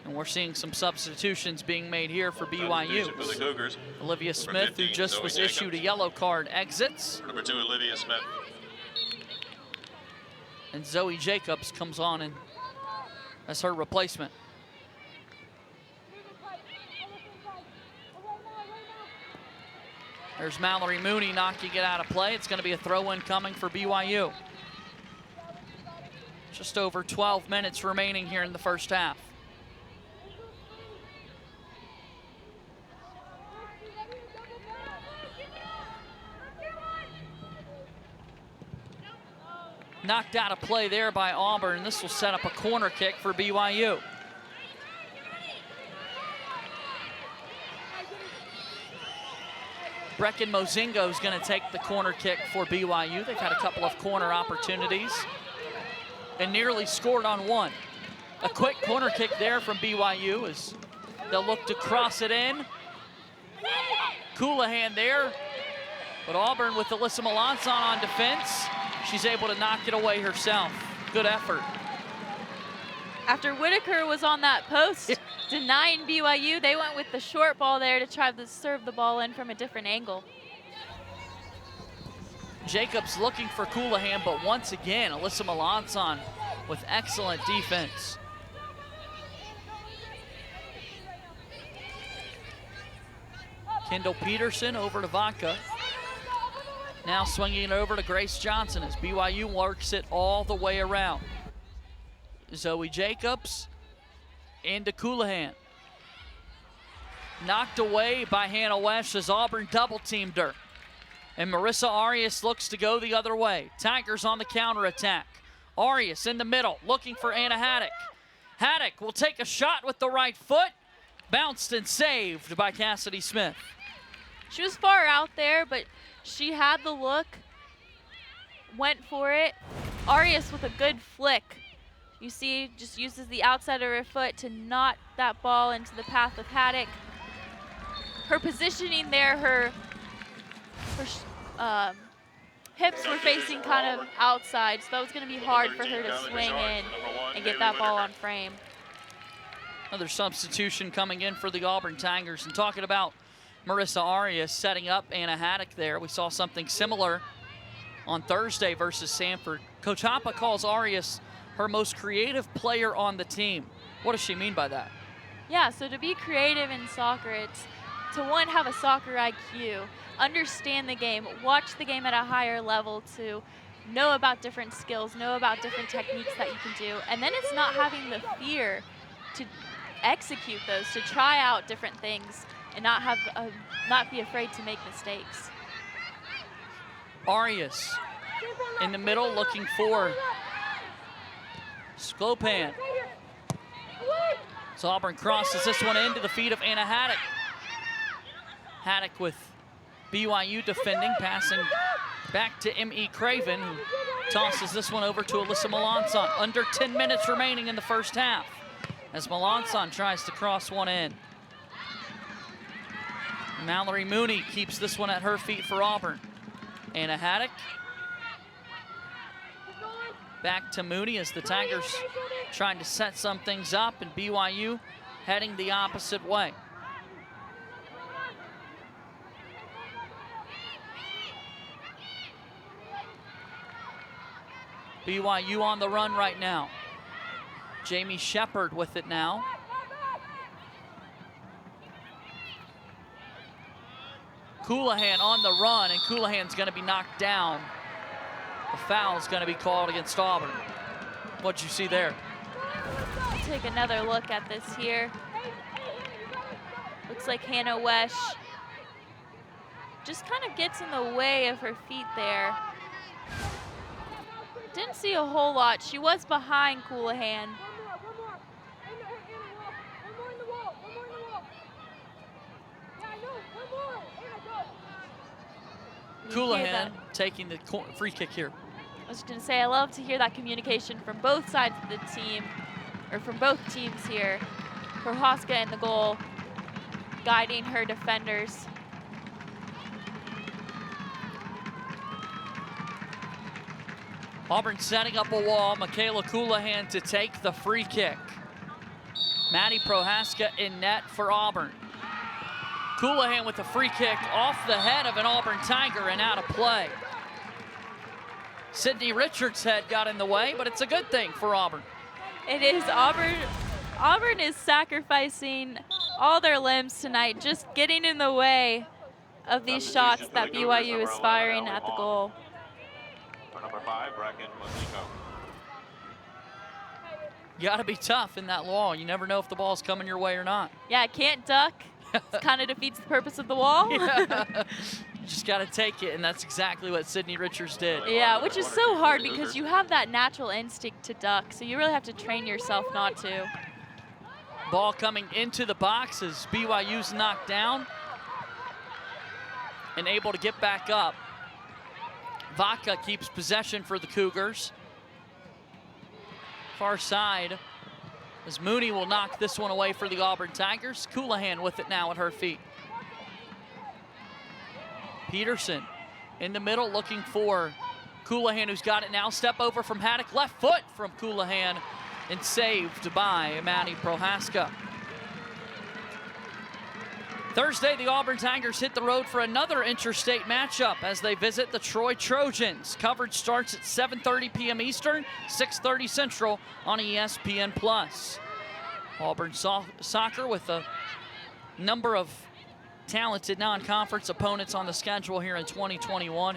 Speaker 2: And we're seeing some substitutions being made here for BYU.
Speaker 3: For the Cougars.
Speaker 2: Olivia Smith, 15, who just was issued a yellow card, exits.
Speaker 3: Number 2, Olivia Smith.
Speaker 2: And Zoe Jacobs comes on and as her replacement. There's Mallory Mooney knocking it out of play. It's going to be a throw-in coming for BYU. Just over 12 minutes remaining here in the first half. Knocked out a play there by Auburn, and this will set up a corner kick for BYU. Brecken Mozingo is going to take the corner kick for BYU. They've had a couple of corner opportunities and nearly scored on one. A quick corner kick there from BYU as they'll look to cross it in. Coulihan there, but Auburn with Alyssa Melanson on defense. She's able to knock it away herself. Good effort.
Speaker 1: After Whitaker was on that post, denying BYU, they went with the short ball there to try to serve the ball in from a different angle.
Speaker 2: Jacobs looking for Coulihan, but once again, Alyssa Melanson with excellent defense. Kendall Peterson over to Vodka. Now swinging it over to Grace Johnson as BYU works it all the way around. Zoe Jacobs into Coulihan. Knocked away by Hannah Wesch as Auburn double-teamed her. And Marissa Arias looks to go the other way. Tigers on the counterattack. Arias in the middle, looking for Anna Haddock. Haddock will take a shot with the right foot. Bounced and saved by Cassidy Smith.
Speaker 1: She was far out there, but she had the look, went for it. Arias with a good flick. You see, just uses the outside of her foot to knock that ball into the path of Haddock. Her positioning there, her hips were facing kind of outside, so that was going to be hard for her to swing in and get that ball on frame.
Speaker 2: Another substitution coming in for the Auburn Tigers. And talking about Marissa Arias setting up Anna Haddock there, we saw something similar on Thursday versus Sanford. Coach Hoppe calls Arias her most creative player on the team. What does she mean by that?
Speaker 1: Yeah, so to be creative in soccer, it's to one, have a soccer IQ, understand the game, watch the game at a higher level, to know about different skills, know about different techniques that you can do, and then it's not having the fear to execute those, to try out different things and not be afraid to make mistakes.
Speaker 2: Arias in the middle looking for Sklopan. So Auburn crosses this one into the feet of Anna Haddock. Haddock with BYU defending, passing back to M.E. Craven, who tosses this one over to Alyssa Melanson. Under 10 minutes remaining in the first half as Melanson tries to cross one in. Mallory Mooney keeps this one at her feet for Auburn. Anna Haddock back to Mooney as the Tigers trying to set some things up, and BYU heading the opposite way. BYU on the run right now. Jamie Shepard with it now. Coulihan on the run, and Coulihan's going to be knocked down. The foul's going to be called against Auburn. What'd you see there?
Speaker 1: Take another look at this here. Looks like Hannah Wesch just kind of gets in the way of her feet there. Didn't see a whole lot. She was behind Coulihan.
Speaker 2: Coulihan taking the free kick here.
Speaker 1: I was going to say, I love to hear that communication from both sides of the team, or from both teams here. Prohaska in the goal, guiding her defenders.
Speaker 2: Auburn setting up a wall. Michaela Coulihan to take the free kick. Maddie Prohaska in net for Auburn. Coulihan with a free kick off the head of an Auburn Tiger and out of play. Sydney Richards' head got in the way, but it's a good thing for Auburn.
Speaker 1: It is. Auburn is sacrificing all their limbs tonight, just getting in the way of these shots that BYU is firing at the goal.
Speaker 3: Number 5, Brecken Mozingo.
Speaker 2: You gotta be tough in that wall. You never know if the ball's coming your way or not.
Speaker 1: Yeah, can't duck. It kind of defeats the purpose of the wall.
Speaker 2: Yeah. You just got to take it, and that's exactly what Sydney Richards did.
Speaker 1: Yeah, which is so hard because you have that natural instinct to duck, so you really have to train yourself not to.
Speaker 2: Ball coming into the box as BYU's knocked down and able to get back up. Vaca keeps possession for the Cougars. Far side as Mooney will knock this one away for the Auburn Tigers. Coulihan with it now at her feet. Peterson in the middle looking for Coulihan, who's got it now. Step over from Haddock, left foot from Coulihan, and saved by Maddie Prohaska. Thursday, the Auburn Tigers hit the road for another interstate matchup as they visit the Troy Trojans. Coverage starts at 7:30 p.m. Eastern, 6:30 Central on ESPN+. Auburn soccer with a number of talented non-conference opponents on the schedule here in 2021,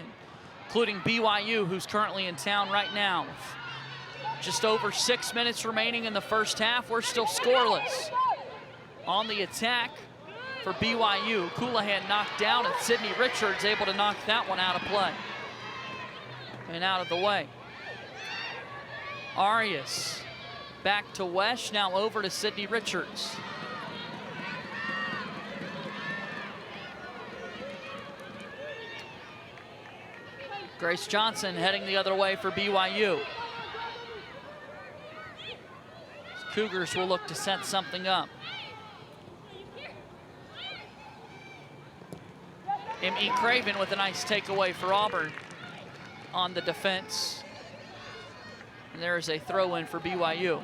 Speaker 2: including BYU, who's currently in town right now. With just over 6 minutes remaining in the first half, we're still scoreless. On the attack for BYU, Coulihan knocked down, and Sydney Richards able to knock that one out of play and out of the way. Arias back to Wesh, now over to Sydney Richards. Grace Johnson heading the other way for BYU. Cougars will look to set something up. M.E. Craven with a nice takeaway for Auburn on the defense. And there is a throw-in for BYU.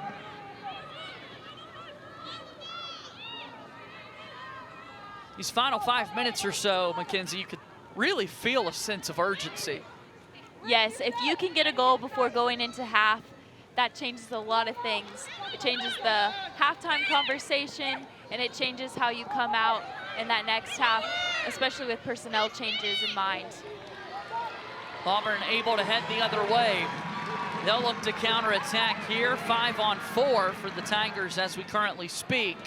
Speaker 2: These final 5 minutes or so, Mackenzie, you could really feel a sense of urgency.
Speaker 1: Yes, if you can get a goal before going into half, that changes a lot of things. It changes the halftime conversation, and it changes how you come out in that next half, especially with personnel changes in mind.
Speaker 2: Auburn able to head the other way. They'll look to counterattack here. 5-on-4 for the Tigers as we currently speak.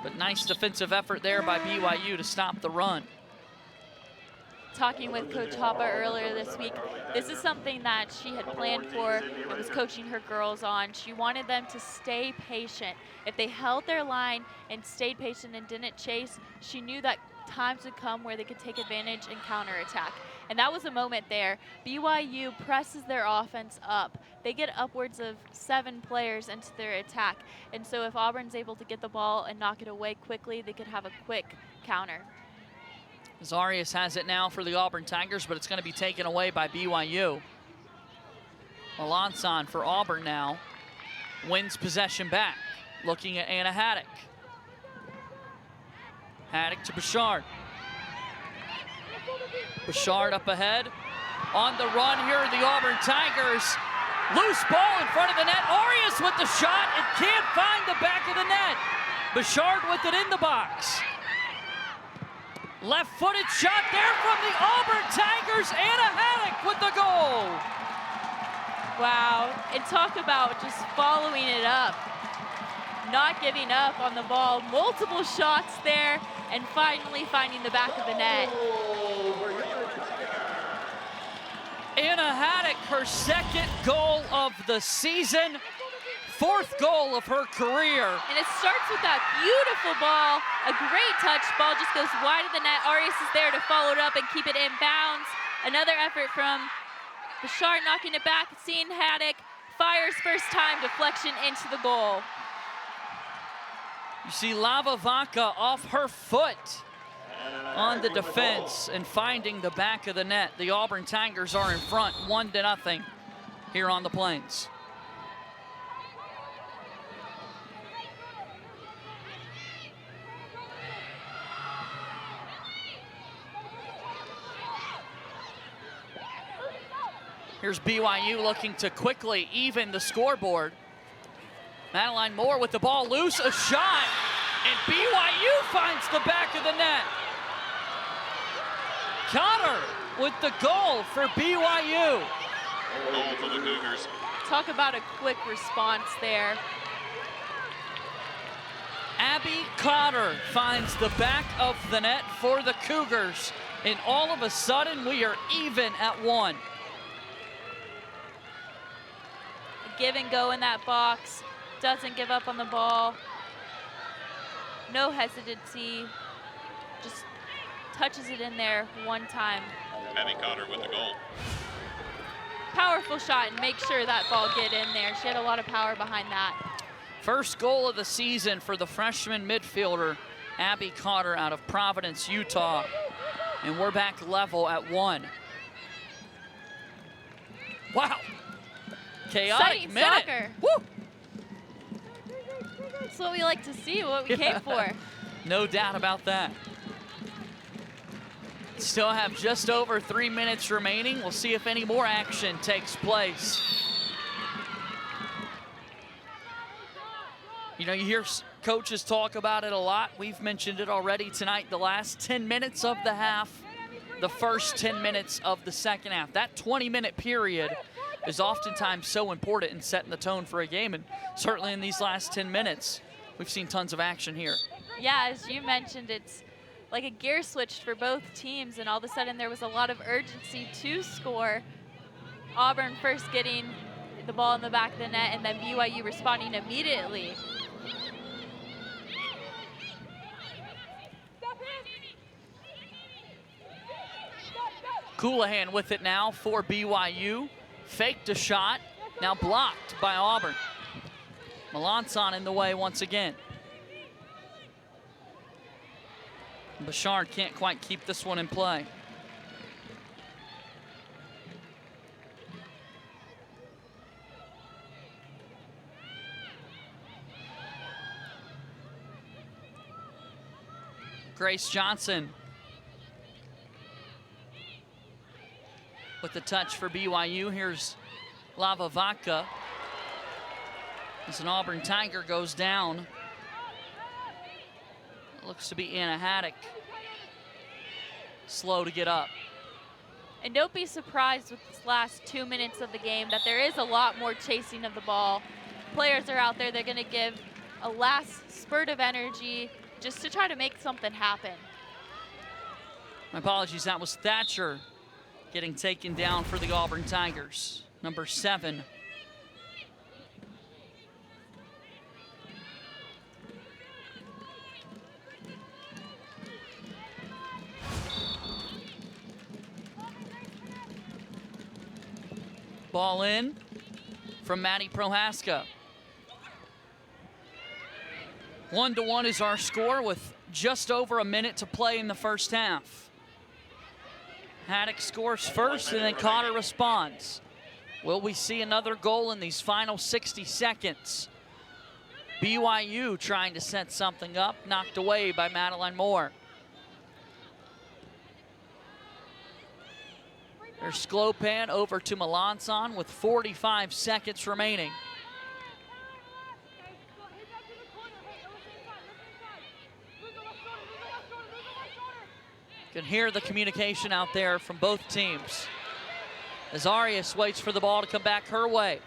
Speaker 2: But nice defensive effort there by BYU to stop the run.
Speaker 1: Talking with Coach Hoppa earlier this week, this is something that she had planned for and was coaching her girls on. She wanted them to stay patient. If they held their line and stayed patient and didn't chase, she knew that times would come where they could take advantage and counterattack. And that was a moment there. BYU presses their offense up. They get upwards of 7 players into their attack. And so if Auburn's able to get the ball and knock it away quickly, they could have a quick counter.
Speaker 2: Arias has it now for the Auburn Tigers, but it's going to be taken away by BYU. Melanson for Auburn now wins possession back. Looking at Anna Haddock. Haddock to Bouchard. Bouchard up ahead. On the run here are the Auburn Tigers. Loose ball in front of the net. Arias with the shot. It can't find the back of the net. Bouchard with it in the box. Left-footed shot there from the Auburn Tigers. Anna Haddock with the goal.
Speaker 1: Wow, and talk about just following it up. Not giving up on the ball. Multiple shots there, and finally finding the back of the net.
Speaker 2: Anna Haddock, her second goal of the season. 4th goal of her career.
Speaker 1: And it starts with that beautiful ball. A great touch. Ball just goes wide of the net. Arias is there to follow it up and keep it in bounds. Another effort from Bouchard knocking it back. Seeing Haddock. Fires first time. Deflection into the goal.
Speaker 2: You see Lava Vaca off her foot on the defense and finding the back of the net. The Auburn Tigers are in front 1-0 here on the Plains. Here's BYU looking to quickly even the scoreboard. Madeline Moore with the ball loose, a shot, and BYU finds the back of the net. Connor with the goal for BYU.
Speaker 3: Goal for the Cougars.
Speaker 1: Talk about a quick response there.
Speaker 2: Abby Cotter finds the back of the net for the Cougars. And all of a sudden, we are even at 1.
Speaker 1: Give and go in that box. Doesn't give up on the ball. No hesitancy. Just touches it in there one time.
Speaker 3: Abby Cotter with the goal.
Speaker 1: Powerful shot, and make sure that ball get in there. She had a lot of power behind that.
Speaker 2: First goal of the season for the freshman midfielder, Abby Cotter, out of Providence, Utah. And we're back level at 1. Wow. Chaotic
Speaker 1: Exciting
Speaker 2: minute.
Speaker 1: soccer.
Speaker 2: Woo.
Speaker 1: That's what we like to see, what we came for.
Speaker 2: No doubt about that. Still have just over 3 minutes remaining. We'll see if any more action takes place. You know, you hear coaches talk about it a lot. We've mentioned it already tonight. The last 10 minutes of the half, the first 10 minutes of the second half. That 20-minute period is oftentimes so important in setting the tone for a game. And certainly in these last 10 minutes, we've seen tons of action here.
Speaker 1: Yeah, as you mentioned, it's like a gear switch for both teams, and all of a sudden there was a lot of urgency to score. Auburn first getting the ball in the back of the net, and then BYU responding immediately.
Speaker 2: Coulihan with it now for BYU. Faked a shot, now blocked by Auburn. Melanson in the way once again. Bouchard can't quite keep this one in play. Grace Johnson with the touch for BYU. Here's Lava Vaca as an Auburn Tiger goes down. Looks to be Anna Haddock. Slow to get up.
Speaker 1: And don't be surprised with this last 2 minutes of the game that there is a lot more chasing of the ball. Players are out there, they're gonna give a last spurt of energy just to try to make something happen.
Speaker 2: My apologies, that was Thatcher getting taken down for the Auburn Tigers. Number 7. Ball in from Maddie Prohaska. 1-1 is our score with just over a minute to play in the first half. Haddock scores first and then Cotter responds. Will we see another goal in these final 60 seconds? BYU trying to set something up, knocked away by Madeline Moore. There's Sklopan over to Melanson with 45 seconds remaining. You can hear the communication out there from both teams. As Arias waits for the ball to come back her way.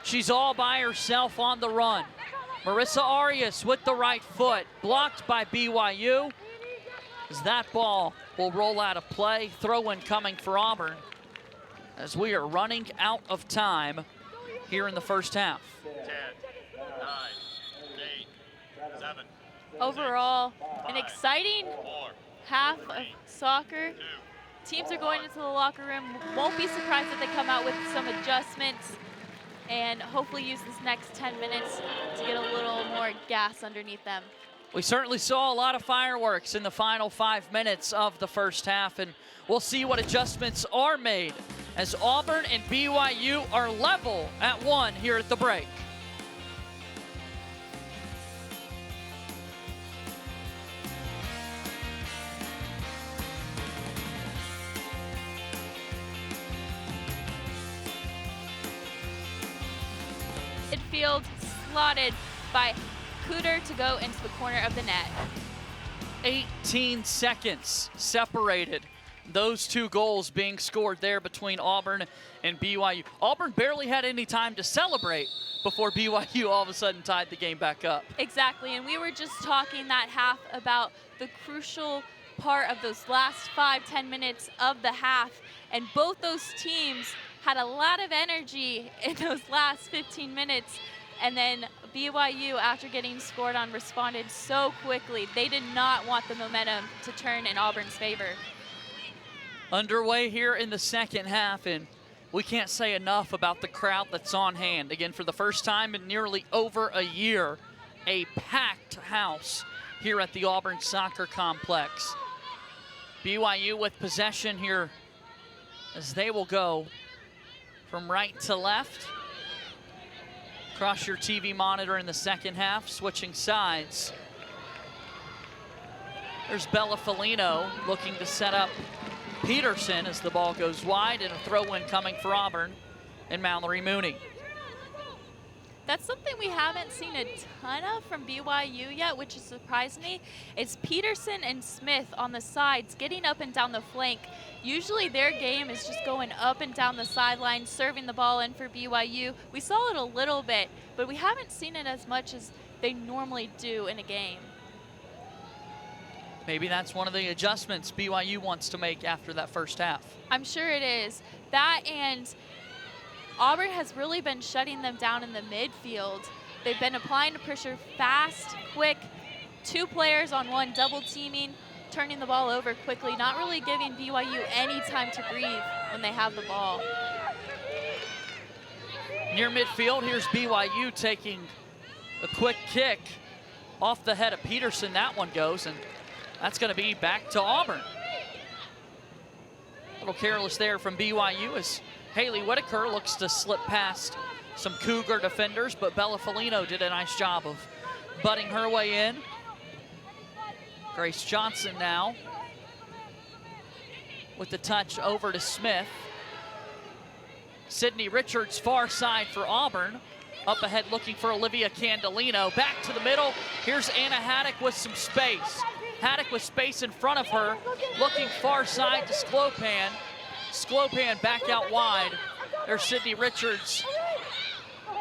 Speaker 2: She's all by herself on the run. Marissa Arias with the right foot, blocked by BYU. As that ball will roll out of play, throw-in coming for Auburn, as we are running out of time here in the first half.
Speaker 3: 10, 9, 8, 7.
Speaker 1: Overall, an
Speaker 3: 5,
Speaker 1: exciting
Speaker 3: 4,
Speaker 1: half of soccer.
Speaker 3: 2.
Speaker 1: Teams are going into the locker room. Won't be surprised if they come out with some adjustments and hopefully use this next 10 minutes to get a little more gas underneath them.
Speaker 2: We certainly saw a lot of fireworks in the final 5 minutes of the first half, and we'll see what adjustments are made as Auburn and BYU are level at 1 here at the break.
Speaker 1: Midfield slotted by Cooter to go into the corner of the net.
Speaker 2: 18 seconds separated those 2 goals being scored there between Auburn and BYU. Auburn barely had any time to celebrate before BYU all of a sudden tied the game back up.
Speaker 1: Exactly, and we were just talking that half about the crucial part of those last 5-10 minutes of the half, and both those teams had a lot of energy in those last 15 minutes, and then BYU, after getting scored on, responded so quickly. They did not want the momentum to turn in Auburn's favor.
Speaker 2: Underway here in the second half, and we can't say enough about the crowd that's on hand. Again, for the first time in nearly over a year, a packed house here at the Auburn Soccer Complex. BYU with possession here as they will go from right to left. Across your TV monitor in the second half, switching sides. There's Bella Felino looking to set up Peterson as the ball goes wide, and a throw-in coming for Auburn and Mallory Mooney.
Speaker 1: That's something we haven't seen a ton of from BYU yet, which has surprised me. It's Peterson and Smith on the sides getting up and down the flank. Usually their game is just going up and down the sideline, serving the ball in for BYU. We saw it a little bit, but we haven't seen it as much as they normally do in a game.
Speaker 2: Maybe that's one of the adjustments BYU wants to make after that first half.
Speaker 1: I'm sure it is. That, and Auburn has really been shutting them down in the midfield. They've been applying the pressure fast, quick, 2 players on one, double teaming, turning the ball over quickly, not really giving BYU any time to breathe when they have the ball.
Speaker 2: Near midfield, here's BYU taking a quick kick off the head of Peterson. That one goes, and that's going to be back to Auburn. A little careless there from BYU as Haley Whitaker looks to slip past some Cougar defenders, but Bella Felino did a nice job of butting her way in. Grace Johnson now with the touch over to Smith. Sydney Richards far side for Auburn. Up ahead looking for Olivia Candelino. Back to the middle. Here's Anna Haddock with some space. Haddock with space in front of her. Looking far side to Sklopan. Sklopan back out wide. There's Sydney Richards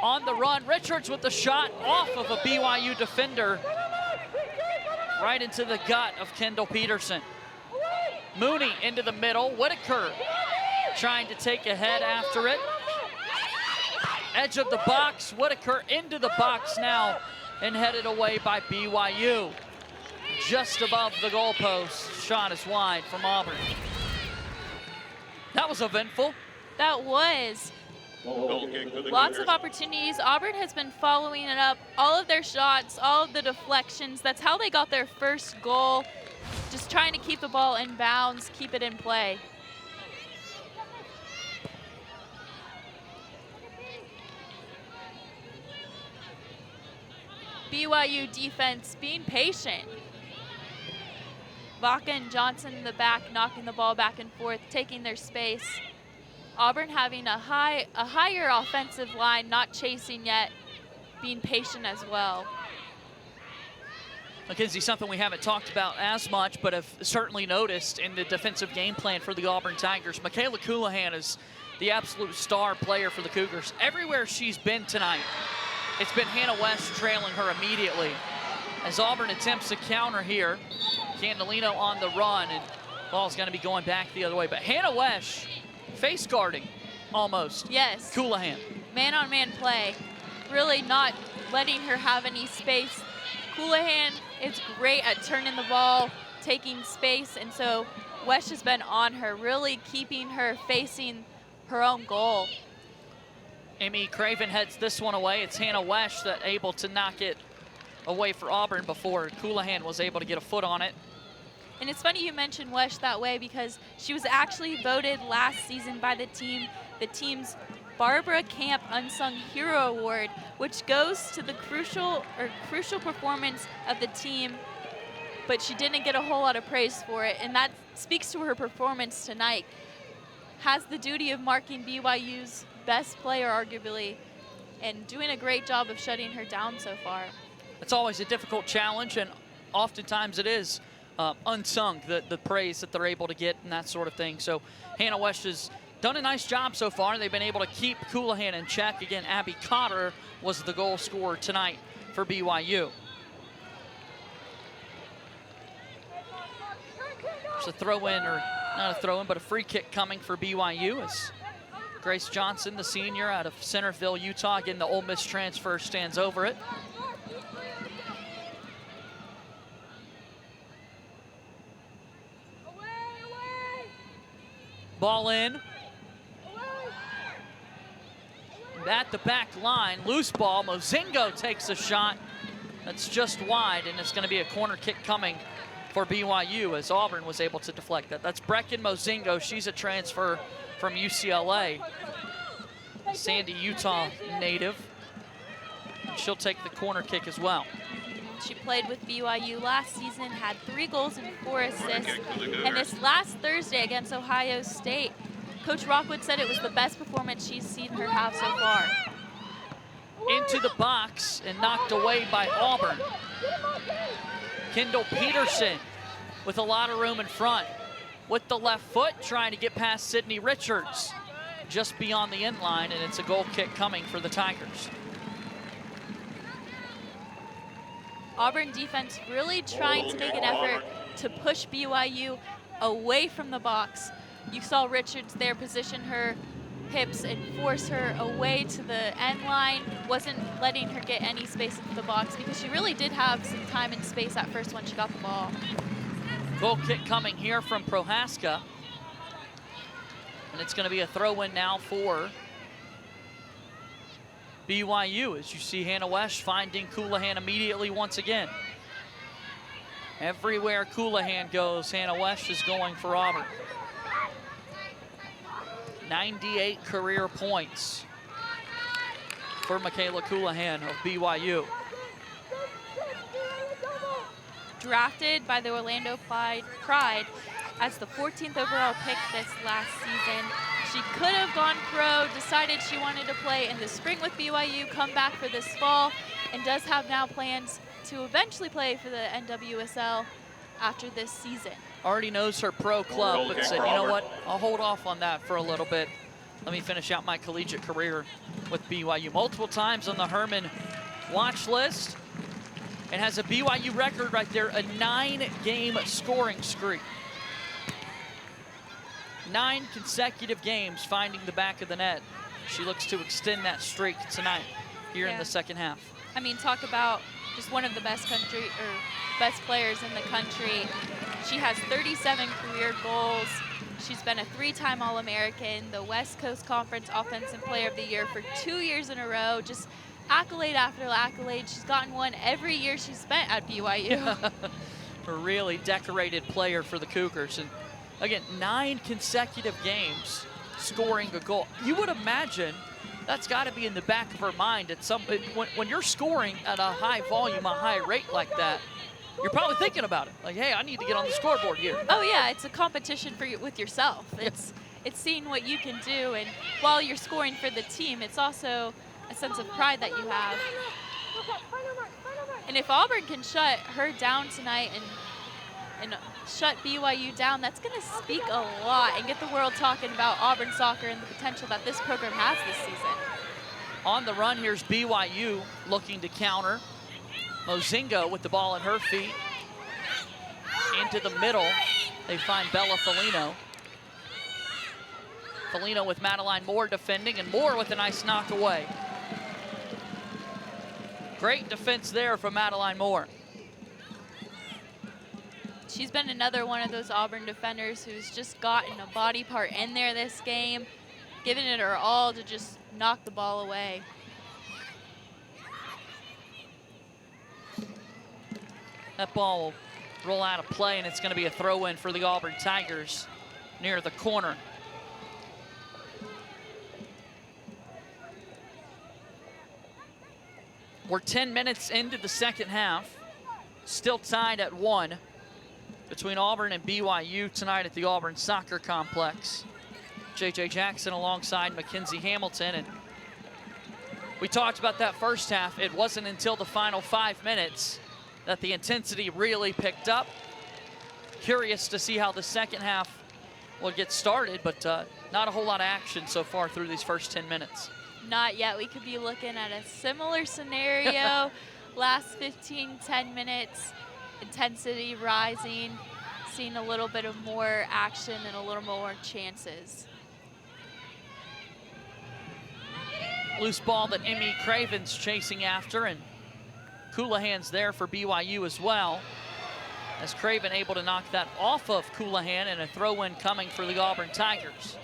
Speaker 2: on the run. Richards with the shot off of a BYU defender. Right into the gut of Kendall Peterson. Mooney into the middle. Whitaker trying to take a head after it. Edge of the box. Whitaker into the box now and headed away by BYU. Just above the goalpost. Shot is wide from Auburn. That was eventful.
Speaker 1: That was.
Speaker 3: Goal kick for the
Speaker 1: Lots of
Speaker 3: Cougars.
Speaker 1: opportunities. Auburn has been following it up. All of their shots, all of the deflections. That's how they got their first goal. Just trying to keep the ball in bounds, keep it in play. BYU defense being patient. Vaca and Johnson in the back, knocking the ball back and forth, taking their space. Auburn having a higher offensive line, not chasing yet, being patient as well.
Speaker 2: Mackenzie, something we haven't talked about as much, but have certainly noticed in the defensive game plan for the Auburn Tigers. Michaela Coulihan is the absolute star player for the Cougars. Everywhere she's been tonight, it's been Hannah West trailing her immediately. As Auburn attempts to counter here, Candelino on the run, and ball's going to be going back the other way. But Hannah West face guarding almost.
Speaker 1: Yes.
Speaker 2: Coulihan.
Speaker 1: Man-on-man play. Really not letting her have any space. Coulihan is great at turning the ball, taking space, and so West has been on her, really keeping her facing her own goal.
Speaker 2: Amy Craven heads this one away. It's Hannah West that able to knock it away for Auburn before Coulihan was able to get a foot on it.
Speaker 1: And it's funny you mentioned Wesh that way because she was actually voted last season by the team's Barbara Camp Unsung Hero Award, which goes to the crucial performance of the team, but she didn't get a whole lot of praise for it, and that speaks to her performance tonight. Has the duty of marking BYU's best player, arguably, and doing a great job of shutting her down so far.
Speaker 2: It's always a difficult challenge, and oftentimes it is unsung, the praise that they're able to get and that sort of thing. So Hannah West has done a nice job so far. They've been able to keep Coulihan in check. Again, Abby Cotter was the goal scorer tonight for BYU. There's a throw-in, or not a throw-in, but a free kick coming for BYU as Grace Johnson, the senior out of Centerville, Utah, again, the Ole Miss transfer, stands over it. Ball in. At the back line, loose ball. Mozingo takes a shot that's just wide, and it's going to be a corner kick coming for BYU as Auburn was able to deflect that. That's Brecken Mozingo. She's a transfer from UCLA. Sandy, Utah native. She'll take the corner kick as well.
Speaker 1: She played with BYU last season, had 3 goals and 4 assists. And this last Thursday against Ohio State, Coach Rockwood said it was the best performance she's seen her have so far.
Speaker 2: Into the box and knocked away by Auburn. Kendall Peterson with a lot of room in front. With the left foot, trying to get past Sydney Richards. Just beyond the end line, and it's a goal kick coming for the Tigers.
Speaker 1: Auburn defense really trying to make an effort to push BYU away from the box. You saw Richards there position her hips and force her away to the end line. Wasn't letting her get any space in the box because she really did have some time and space at first when she got the ball.
Speaker 2: Goal kick coming here from Prohaska. And it's going to be a throw-in now for BYU as you see Hannah West finding Coulihan immediately once again. Everywhere Coulihan goes, Hannah West is going for Auburn. 98 career points for Michaela Coulihan of BYU.
Speaker 1: Drafted by the Orlando Pride as the 14th overall pick this last season. She could have gone pro, decided she wanted to play in the spring with BYU, come back for this fall, and does have now plans to eventually play for the NWSL after this season.
Speaker 2: Already knows her pro club, but said, you know what, I'll hold off on that for a little bit. Let me finish out my collegiate career with BYU. Multiple times on the Herman watch list, and has a BYU record right there, a 9-game scoring streak. 9 consecutive games finding the back of the net. She looks to extend that streak tonight here in the second half.
Speaker 1: I mean, talk about just one of the best best players in the country. She has 37 career goals. She's been a 3-time All-American, the West Coast Conference Offensive Player of the Year for 2 years in a row. Just accolade after accolade. She's gotten one every year she's spent at BYU.
Speaker 2: A really decorated player for the Cougars. And again, 9 consecutive games scoring a goal. You would imagine that's got to be in the back of her mind at some when you're scoring at a high volume, a high rate like that. You're probably thinking about it, like, hey, I need to get on the scoreboard here.
Speaker 1: Oh yeah, it's a competition with yourself. It's seeing what you can do, and while you're scoring for the team, it's also a sense of pride that you have. And if Auburn can shut her down tonight and shut BYU down, that's going to speak a lot and get the world talking about Auburn soccer and the potential that this program has this season.
Speaker 2: On the run, here's BYU looking to counter. Mozingo with the ball at her feet. Into the middle, they find Bella Felino. Felino with Madeline Moore defending, and Moore with a nice knock away. Great defense there from Madeline Moore.
Speaker 1: She's been another one of those Auburn defenders who's just gotten a body part in there this game, giving it her all to just knock the ball away.
Speaker 2: That ball will roll out of play, and it's going to be a throw-in for the Auburn Tigers near the corner. We're 10 minutes into the second half, still tied at 1 between Auburn and BYU tonight at the Auburn Soccer Complex. J.J. Jackson alongside Mackenzie Hamilton, and we talked about that first half. It wasn't until the final 5 minutes that the intensity really picked up. curious to see how the second half will get started, but not a whole lot of action so far through these first 10 minutes.
Speaker 1: Not yet. We could be looking at a similar scenario. Last 10 minutes, intensity rising, seeing a little bit of more action and a little more chances.
Speaker 2: Loose ball that Emmy Craven's chasing after, and Coulahan's there for BYU as well. As Craven able to knock that off of Coulahan, and a throw-in coming for the Auburn Tigers.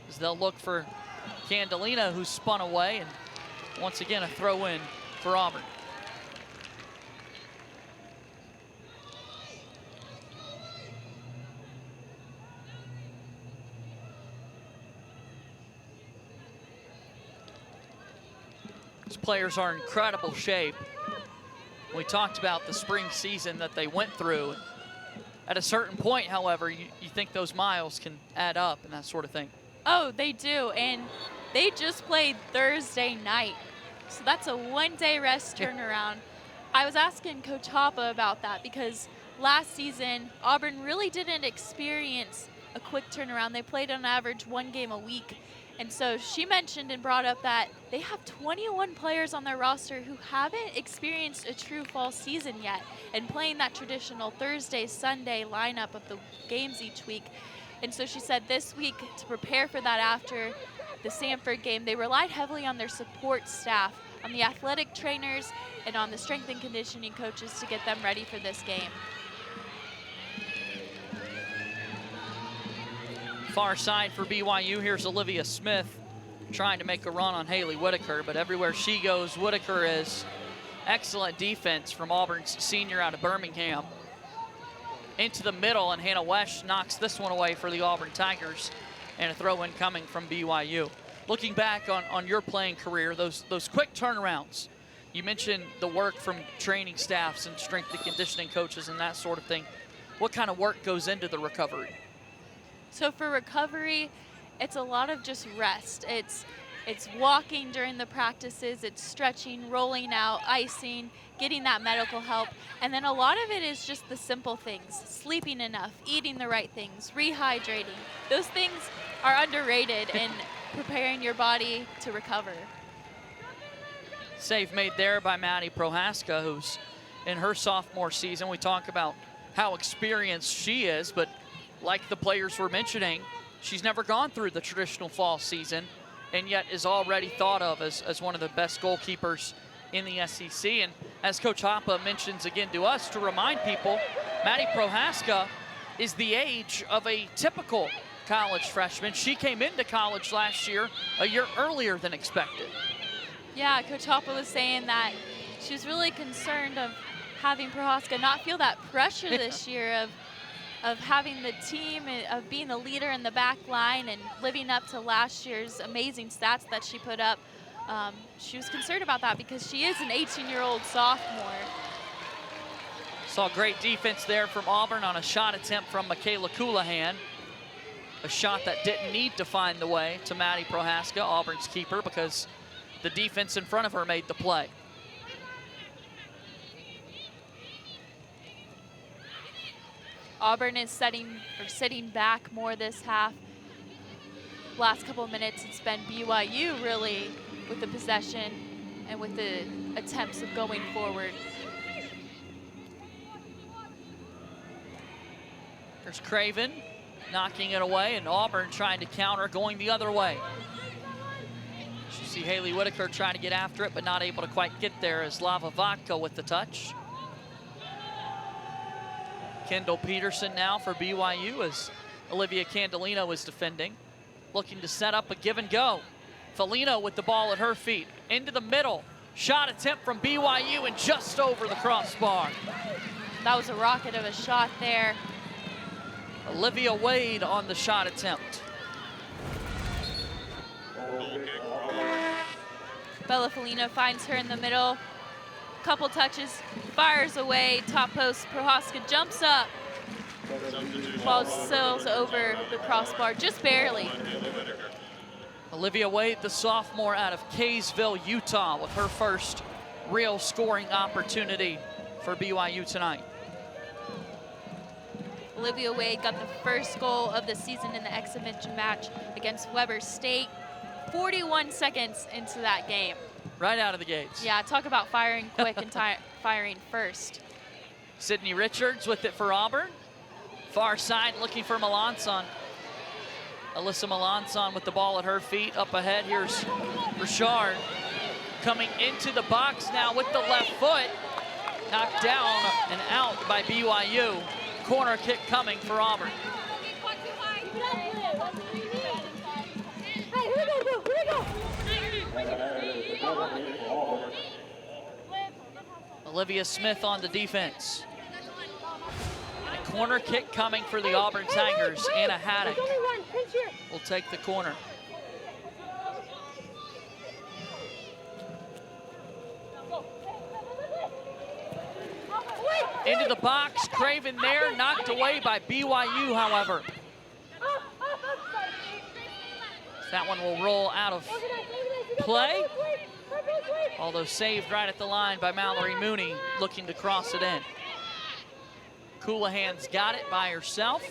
Speaker 2: As they'll look for Candelina, who spun away, and once again a throw-in for Auburn. These players are in incredible shape. We talked about the spring season that they went through. At a certain point, however, you think those miles can add up and that sort of thing.
Speaker 1: Oh, they do, and they just played Thursday night. So that's a one-day rest turnaround. I was asking Coach Hoppe about that because last season, Auburn really didn't experience a quick turnaround. They played on average one game a week. And so she mentioned and brought up that they have 21 players on their roster who haven't experienced a true fall season yet and playing that traditional Thursday, Sunday lineup of the games each week. And so she said this week, to prepare for that after the Sanford game, they relied heavily on their support staff, on the athletic trainers, and on the strength and conditioning coaches to get them ready for this game.
Speaker 2: Far side for BYU, here's Olivia Smith trying to make a run on Haley Whitaker, but everywhere she goes, Whitaker is. Excellent defense from Auburn's senior out of Birmingham. Into the middle, and Hannah Wesch knocks this one away for the Auburn Tigers, and a throw-in coming from BYU. Looking back on your playing career, those quick turnarounds, you mentioned the work from training staffs and strength and conditioning coaches and that sort of thing. What kind of work goes into the recovery?
Speaker 1: So for recovery, it's a lot of just rest. It's walking during the practices, it's stretching, rolling out, icing, getting that medical help. And then a lot of it is just the simple things, sleeping enough, eating the right things, rehydrating. Those things are underrated in preparing your body to recover.
Speaker 2: Save made there by Maddie Prohaska, who's in her sophomore season. We talk about how experienced she is, but like the players we're mentioning, she's never gone through the traditional fall season and yet is already thought of as one of the best goalkeepers in the SEC. And as Coach Hoppe mentions again to us, to remind people, Maddie Prohaska is the age of a typical college freshman. She came into college last year a year earlier than expected.
Speaker 1: Yeah, Coach Hoppe was saying that she was really concerned of having Prohaska not feel that pressure this year of having the team, of being the leader in the back line and living up to last year's amazing stats that she put up. She was concerned about that because she is an 18-year-old sophomore.
Speaker 2: Saw great defense there from Auburn on a shot attempt from Michaela Coulahan. A shot that didn't need to find the way to Maddie Prohaska, Auburn's keeper, because the defense in front of her made the play.
Speaker 1: Auburn is sitting back more this half. Last couple of minutes, it's been BYU really with the possession and with the attempts of going forward.
Speaker 2: There's Craven knocking it away, and Auburn trying to counter, going the other way. You see Haley Whitaker trying to get after it, but not able to quite get there, as Lava Vodka with the touch. Kendall Peterson now for BYU as Olivia Candelino is defending. Looking to set up a give and go. Felino with the ball at her feet. Into the middle. Shot attempt from BYU and just over the crossbar.
Speaker 1: That was a rocket of a shot there.
Speaker 2: Olivia Wade on the shot attempt.
Speaker 1: Bella Felino finds her in the middle. Couple touches, fires away, top post. Prohaska jumps up. Ball sails over the crossbar, just barely.
Speaker 2: Olivia Wade, the sophomore out of Kaysville, Utah, with her first real scoring opportunity for BYU tonight.
Speaker 1: Olivia Wade got the first goal of the season in the exhibition match against Weber State. 41 seconds into that game.
Speaker 2: Right out of the gates.
Speaker 1: Yeah, talk about firing quick and firing first.
Speaker 2: Sydney Richards with it for Auburn. Far side looking for Melanson. Alyssa Melanson with the ball at her feet. Up ahead, here's Richard coming into the box now with the left foot. Knocked down and out by BYU. Corner kick coming for Auburn.
Speaker 4: Hey, here we go.
Speaker 2: Olivia Smith on the defense. And a corner kick coming for the Auburn Tigers. Anna Haddock will take the corner. Into the box, Craven there, knocked away by BYU, however. That one will roll out of play, although saved right at the line by Mallory Mooney, looking to cross it in. Coulahan's got it by herself.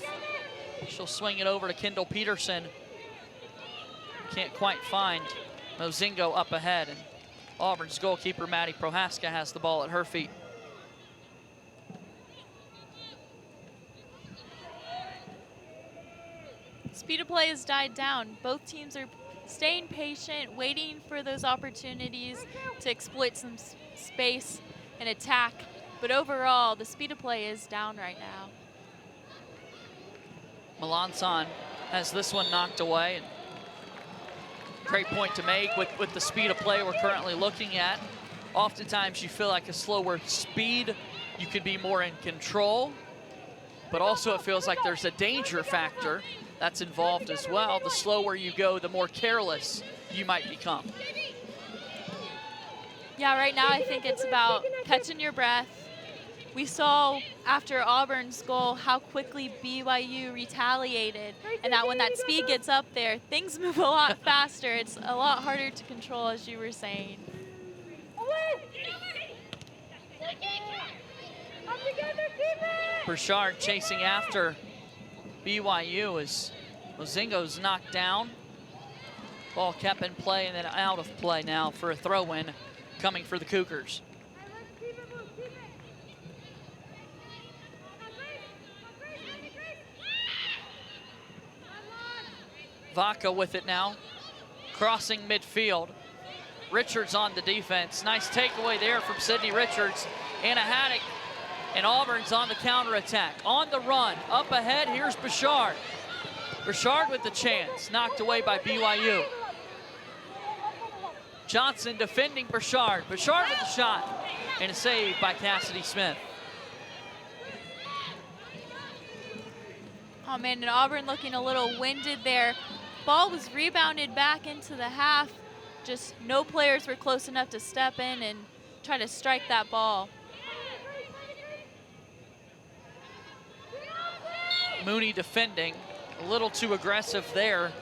Speaker 2: She'll swing it over to Kendall Peterson. Can't quite find Mozingo up ahead, and Auburn's goalkeeper, Maddie Prohaska, has the ball at her feet.
Speaker 1: Speed of play has died down. Both teams are staying patient, waiting for those opportunities to exploit some space and attack. But overall, the speed of play is down right now.
Speaker 2: Melanson has this one knocked away. And great point to make with the speed of play we're currently looking at. Oftentimes you feel like a slower speed, you could be more in control, but also it feels like there's a danger factor that's involved as well. The slower you go, the more careless you might become.
Speaker 1: Yeah, right now I think it's about catching your breath. We saw after Auburn's goal how quickly BYU retaliated, and that when that speed gets up there, things move a lot faster. It's a lot harder to control, as you were saying.
Speaker 2: Burchard chasing after BYU as Mozingo's knocked down. Ball kept in play and then out of play now for a throw-in coming for the Cougars. Vaca with it now, crossing midfield. Richards on the defense. Nice takeaway there from Sydney Richards. Anna Haddock, and Auburn's on the counterattack. On the run, up ahead, here's Bouchard. Bouchard with the chance, knocked away by BYU. Johnson defending Bouchard. Bouchard with the shot, and a save by Cassidy Smith.
Speaker 1: Oh man, and Auburn looking a little winded there. Ball was rebounded back into the half. Just no players were close enough to step in and try to strike that ball.
Speaker 2: Mooney defending, a little too aggressive there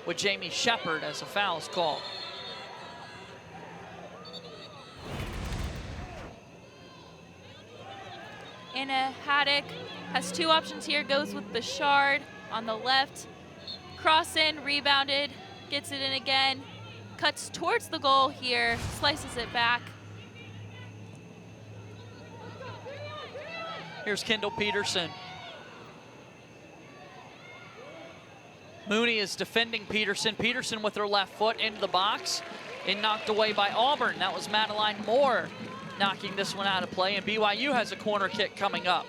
Speaker 2: with Jamie Shepard as a foul is called.
Speaker 1: Anna Haddock has two options here, goes with Bouchard on the left. Cross in, rebounded, gets it in again, cuts towards the goal here, slices it back.
Speaker 2: Here's Kendall Peterson. Mooney is defending Peterson. Peterson with her left foot into the box and knocked away by Auburn. That was Madeline Moore knocking this one out of play, and BYU has a corner kick coming up.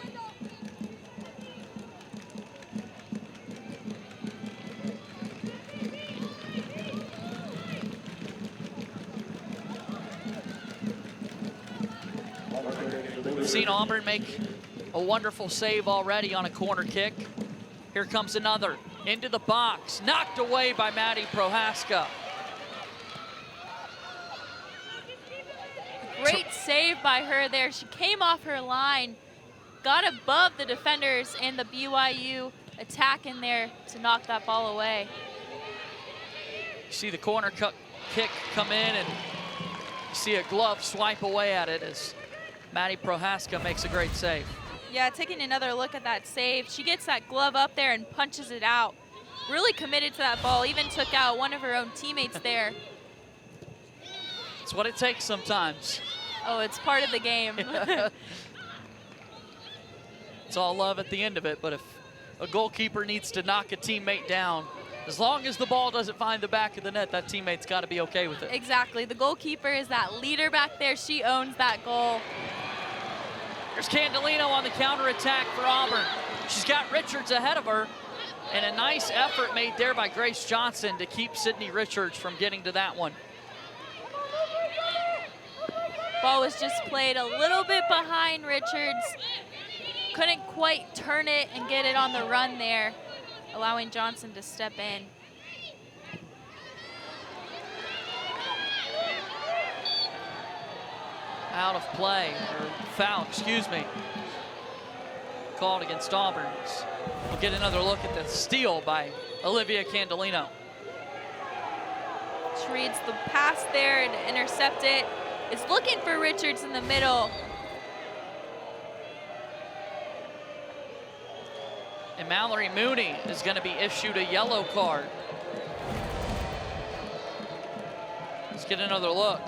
Speaker 2: We've seen Auburn make a wonderful save already on a corner kick. Here comes another, into the box, knocked away by Maddie Prohaska.
Speaker 1: Great save by her there. She came off her line, got above the defenders and the BYU attack in there to knock that ball away.
Speaker 2: You see the corner kick come in, and you see a glove swipe away at it as Maddie Prohaska makes a great save.
Speaker 1: Yeah, taking another look at that save. She gets that glove up there and punches it out. Really committed to that ball, even took out one of her own teammates there.
Speaker 2: It's what it takes sometimes.
Speaker 1: Oh, it's part of the game.
Speaker 2: It's all love at the end of it, but if a goalkeeper needs to knock a teammate down, as long as the ball doesn't find the back of the net, that teammate's got to be okay with it.
Speaker 1: Exactly. The goalkeeper is that leader back there. She owns that goal.
Speaker 2: There's Candelino on the counterattack for Auburn. She's got Richards ahead of her, and a nice effort made there by Grace Johnson to keep Sydney Richards from getting to that one.
Speaker 1: Ball was just played a little bit behind Richards. Couldn't quite turn it and get it on the run there, allowing Johnson to step in.
Speaker 2: Out of play, or foul, excuse me. Called against Auburn. We'll get another look at the steal by Olivia Candelino.
Speaker 1: She reads the pass there and intercept it. Is looking for Richards in the middle.
Speaker 2: And Mallory Mooney is going to be issued a yellow card. Let's get another look.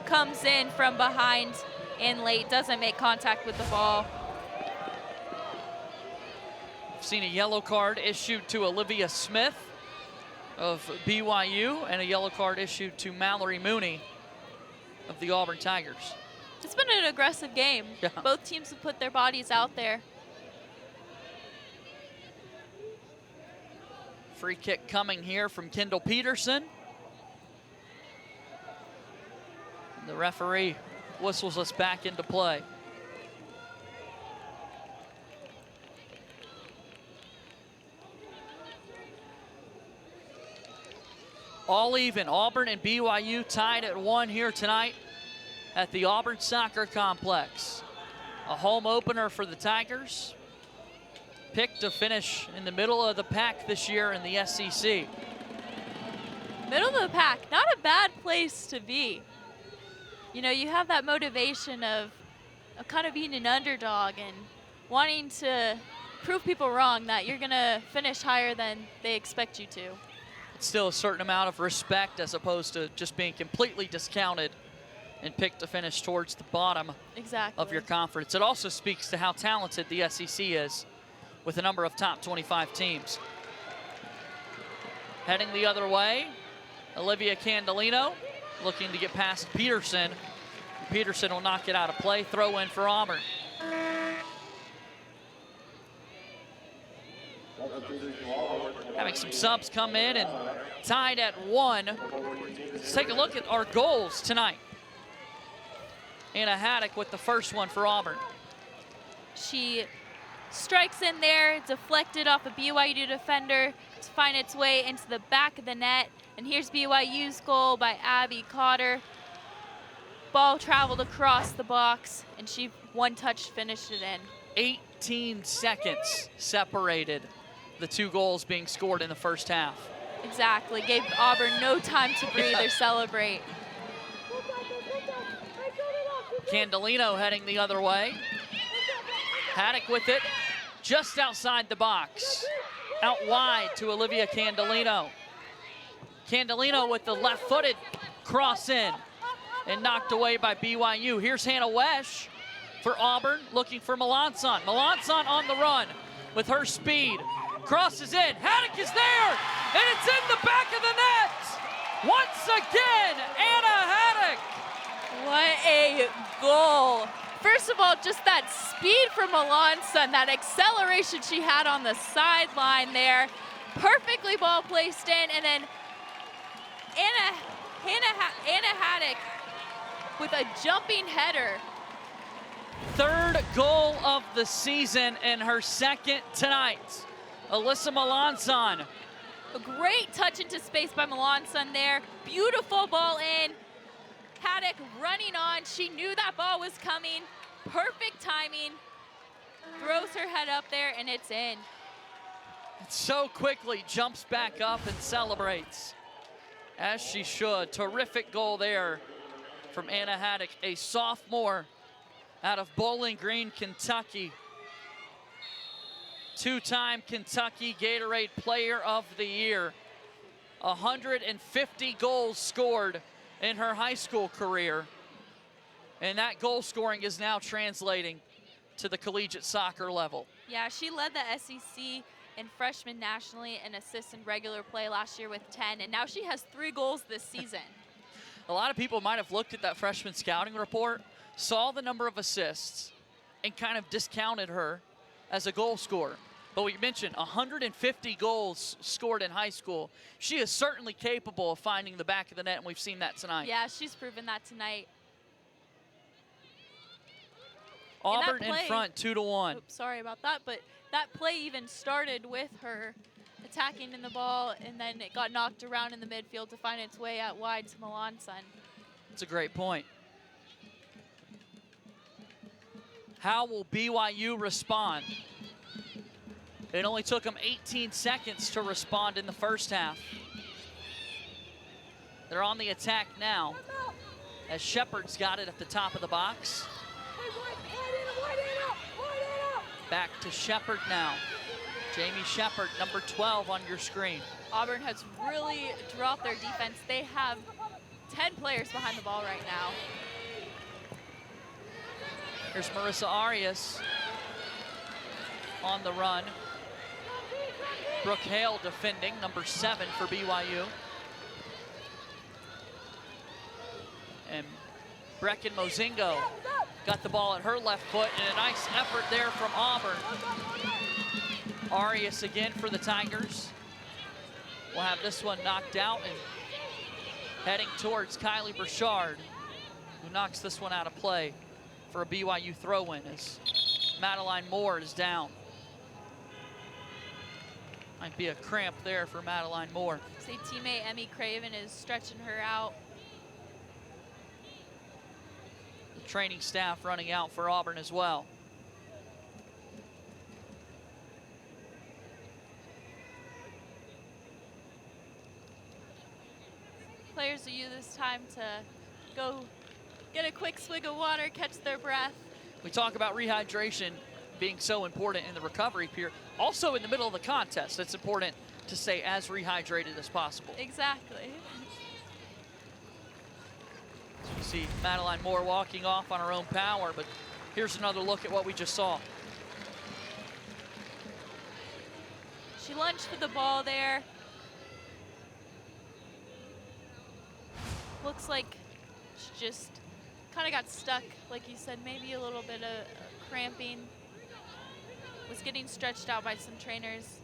Speaker 1: Comes in from behind and late, doesn't make contact with the ball.
Speaker 2: We've seen a yellow card issued to Olivia Smith of BYU and a yellow card issued to Mallory Mooney of the Auburn Tigers.
Speaker 1: It's been an aggressive game.
Speaker 2: Yeah.
Speaker 1: Both teams have put their bodies out there.
Speaker 2: Free kick coming here from Kendall Peterson. The referee whistles us back into play. All even, Auburn and BYU tied at 1 here tonight at the Auburn Soccer Complex. A home opener for the Tigers. Picked to finish in the middle of the pack this year in the SEC.
Speaker 1: Middle of the pack, not a bad place to be. You know, you have that motivation of kind of being an underdog and wanting to prove people wrong that you're gonna finish higher than they expect you to.
Speaker 2: It's still a certain amount of respect as opposed to just being completely discounted and picked to finish towards the bottom
Speaker 1: Exactly.
Speaker 2: of your conference. It also speaks to how talented the SEC is with a number of top 25 teams. Heading the other way, Olivia Candelino looking to get past Peterson. Peterson will knock it out of play. Throw in for Auburn. Having some subs come in and tied at 1. Let's take a look at our goals tonight. Anna Haddock with the first one for Auburn.
Speaker 1: She strikes in there, deflected off a BYU defender to find its way into the back of the net. And here's BYU's goal by Abby Cotter. Ball traveled across the box, and she one-touch finished it in.
Speaker 2: 18 seconds separated the two goals being scored in the first half.
Speaker 1: Exactly, gave Auburn no time to breathe or celebrate.
Speaker 2: Candelino heading the other way. Haddock with it, just outside the box. Out wide to Olivia Candelino. Candelino with the left-footed cross in and knocked away by BYU. Here's Hannah Wesch for Auburn, looking for Melanson. Melanson on the run with her speed. Crosses in, Haddock is there, and it's in the back of the net. Once again, Anna Haddock.
Speaker 1: What a goal. First of all, just that speed from Melanson, that acceleration she had on the sideline there. Perfectly ball placed in, and then Anna Haddock with a jumping header.
Speaker 2: Third goal of the season and her second tonight. Alyssa Melanson.
Speaker 1: A great touch into space by Melanson there. Beautiful ball in. Haddock running on. She knew that ball was coming. Perfect timing. Throws her head up there, and it's in.
Speaker 2: So quickly jumps back up and celebrates, as she should. Terrific goal there from Anna Haddock, a sophomore out of Bowling Green, Kentucky. Two-time Kentucky Gatorade Player of the Year. 150 goals scored in her high school career. And that goal scoring is now translating to the collegiate soccer level.
Speaker 1: Yeah, she led the SEC in freshman nationally and assists in regular play last year with 10, and now she has 3 goals this season.
Speaker 2: A lot of people might have looked at that freshman scouting report, saw the number of assists, and kind of discounted her as a goal scorer. But we mentioned 150 goals scored in high school. She is certainly capable of finding the back of the net, and we've seen that tonight.
Speaker 1: Yeah, she's proven that tonight.
Speaker 2: Auburn in front, 2-1.
Speaker 1: Oops, sorry about that, but that play even started with her attacking in the ball, and then it got knocked around in the midfield to find its way out wide to Melanson.
Speaker 2: That's a great point. How will BYU respond? It only took them 18 seconds to respond in the first half. They're on the attack now as Shepard's got it at the top of the box. Back to Shepard now. Jamie Shepard, number 12 on your screen.
Speaker 1: Auburn has really dropped their defense. They have 10 players behind the ball right now.
Speaker 2: Here's Marissa Arias on the run. Brooke Hale defending, number 7 for BYU. And Brecken Mozingo got the ball at her left foot, and a nice effort there from Auburn. Arias again for the Tigers. We'll have this one knocked out and heading towards Kylie Burchard, who knocks this one out of play for a BYU throw-in as Madeline Moore is down. Might be a cramp there for Madeline Moore.
Speaker 1: Say teammate Emmy Craven is stretching her out.
Speaker 2: The training staff running out for Auburn as well.
Speaker 1: Players will use this time to go get a quick swig of water, catch their breath.
Speaker 2: We talk about rehydration being so important in the recovery period. Also in the middle of the contest, it's important to stay as rehydrated as possible.
Speaker 1: Exactly.
Speaker 2: So you see Madeline Moore walking off on her own power, but here's another look at what we just saw.
Speaker 1: She lunged for the ball there. Looks like she just kind of got stuck, like you said, maybe a little bit of cramping. Was getting stretched out by some trainers.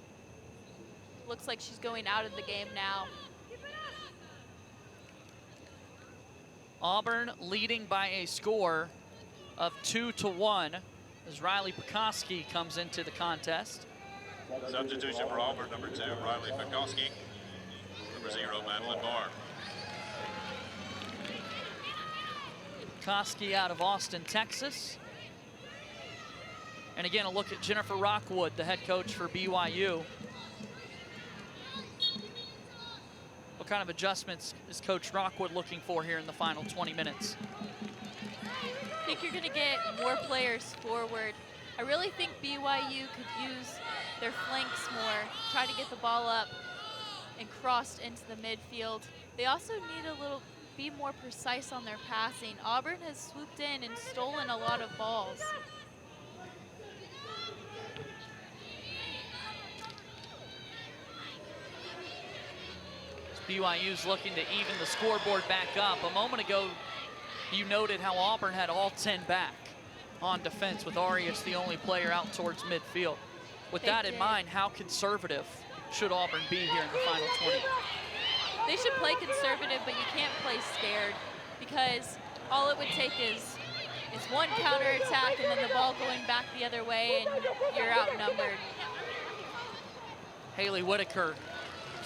Speaker 1: Looks like she's going out of the game now.
Speaker 2: Auburn leading by a score of 2-1 as Riley Pekoski comes into the contest.
Speaker 3: Substitution for Auburn, number 2, Riley Pekoski. Number 0, Madeline Moore.
Speaker 2: Pekoski out of Austin, Texas. And again, a look at Jennifer Rockwood, the head coach for BYU. What kind of adjustments is Coach Rockwood looking for here in the final 20 minutes?
Speaker 1: I think you're going to get more players forward. I really think BYU could use their flanks more, try to get the ball up and crossed into the midfield. They also need be more precise on their passing. Auburn has swooped in and stolen a lot of balls.
Speaker 2: BYU's looking to even the scoreboard back up. A moment ago, you noted how Auburn had all 10 back on defense, with Arias the only player out towards midfield. With that in mind, how conservative should Auburn be here in the final 20?
Speaker 1: They should play conservative, but you can't play scared, because all it would take is one counterattack and then the ball going back the other way and you're outnumbered.
Speaker 2: Haley Whitaker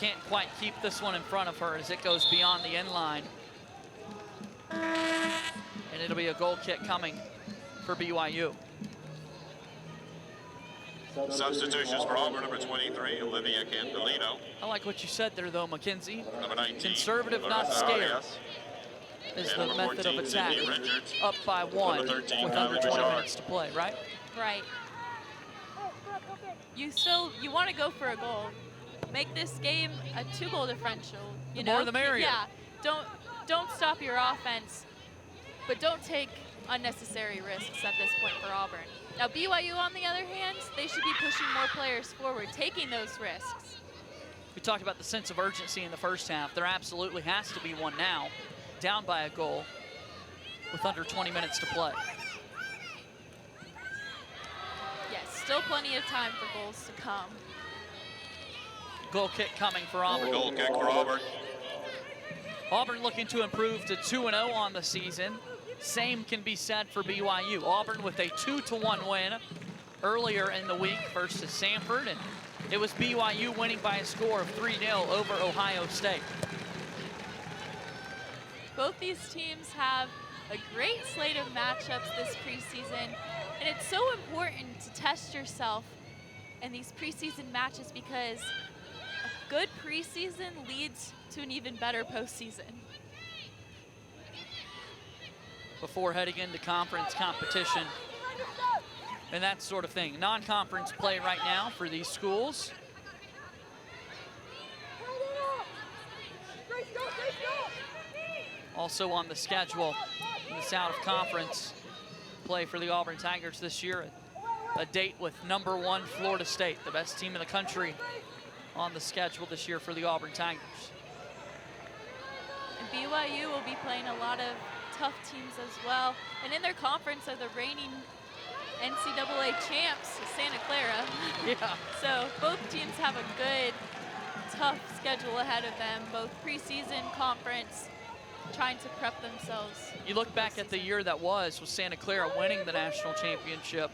Speaker 2: can't quite keep this one in front of her as it goes beyond the end line. And it'll be a goal kick coming for BYU.
Speaker 3: Substitutions for Auburn, number 23, Olivia Candelino.
Speaker 2: I like what you said there, though, Mackenzie.
Speaker 3: Number 19,
Speaker 2: Conservative, not
Speaker 3: Larissa
Speaker 2: scared.
Speaker 3: Arias.
Speaker 2: is
Speaker 3: And
Speaker 2: the
Speaker 3: number
Speaker 2: method of
Speaker 3: 14,
Speaker 2: attack.
Speaker 3: Sydney Richards.
Speaker 2: Up by 1
Speaker 3: Number 13,
Speaker 2: with under
Speaker 3: Kylie
Speaker 2: 20
Speaker 3: Bouchard.
Speaker 2: minutes to play, right?
Speaker 1: Right. You want to go for a goal. Make this game a 2-goal differential. You
Speaker 2: The
Speaker 1: know?
Speaker 2: more the merrier.
Speaker 1: Yeah. Don't stop your offense, but don't take unnecessary risks at this point for Auburn. Now BYU, on the other hand, they should be pushing more players forward, taking those risks.
Speaker 2: We talked about the sense of urgency in the first half. There absolutely has to be one now, down by a goal with under 20 minutes to play.
Speaker 1: Yes, still plenty of time for goals to come.
Speaker 2: Goal kick coming for Auburn.
Speaker 3: Goal kick for Auburn.
Speaker 2: Auburn looking to improve to 2-0 on the season. Same can be said for BYU. Auburn with a 2-1 win earlier in the week versus Samford, and it was BYU winning by a score of 3-0 over Ohio State.
Speaker 1: Both these teams have a great slate of matchups this preseason, and it's so important to test yourself in these preseason matches because a good preseason leads to an even better postseason.
Speaker 2: Before heading into conference competition and that sort of thing. Non-conference play right now for these schools. Also on the schedule in this out of conference play for the Auburn Tigers this year. A date with #1 Florida State, the best team in the country, on the schedule this year for the Auburn Tigers.
Speaker 1: And BYU will be playing a lot of tough teams as well. And in their conference are the reigning NCAA champs, Santa Clara.
Speaker 2: Yeah.
Speaker 1: So both teams have a good, tough schedule ahead of them, both preseason, conference, trying to prep themselves.
Speaker 2: You look back at the year that was with Santa Clara winning the national championship,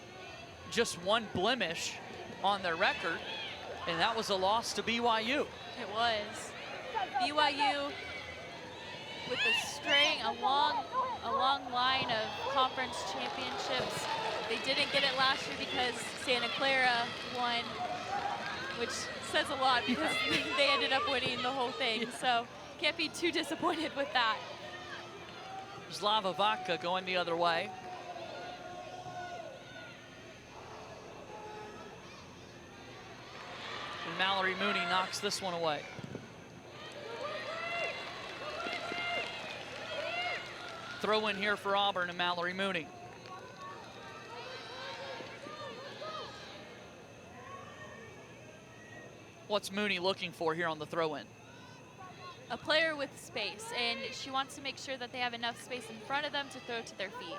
Speaker 2: just one blemish on their record, and that was a loss to BYU.
Speaker 1: It was. BYU with a string, a long line of conference championships. They didn't get it last year because Santa Clara won, which says a lot because they ended up winning the whole thing. So can't be too disappointed with that.
Speaker 2: Slava Vaca going the other way. And Mallory Mooney knocks this one away. Throw in here for Auburn and Mallory Mooney. What's Mooney looking for here on the throw-in?
Speaker 1: A player with space, and she wants to make sure that they have enough space in front of them to throw to their feet.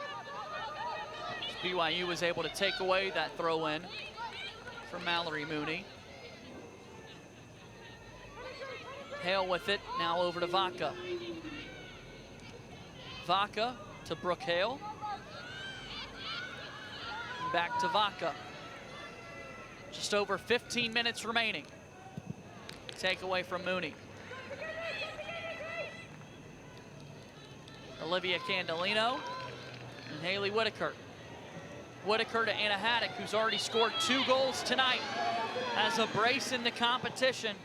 Speaker 2: BYU was able to take away that throw-in from Mallory Mooney. Hale with it, now over to Vaca. Vaca to Brooke Hale. And back to Vaca. Just over 15 minutes remaining. Takeaway from Mooney. Olivia Candelino and Haley Whitaker. Whitaker to Anna Haddock, who's already scored 2 goals tonight, has a brace in the competition.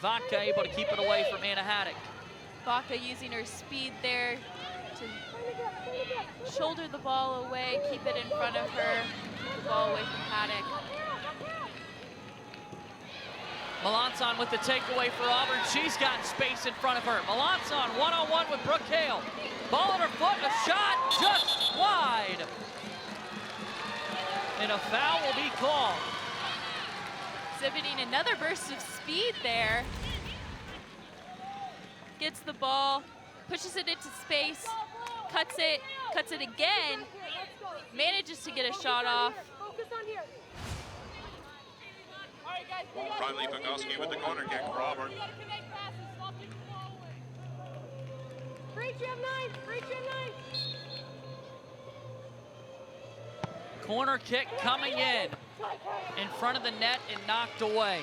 Speaker 2: Vaca able to keep it away from Anna Haddock.
Speaker 1: Vaca using her speed there to shoulder the ball away, keep it in front of her, keep the ball away from Haddock.
Speaker 2: Melanson with the takeaway for Auburn. She's got space in front of her. Melanson one-on-one with Brooke Hale. Ball at her foot, a shot just wide. And a foul will be called.
Speaker 1: Exhibiting another burst of speed there. Gets the ball, pushes it into space, cuts it again, manages to get a shot off.
Speaker 3: Riley Pagoski with the corner kick for Auburn.
Speaker 2: Corner kick coming in front of the net and knocked away.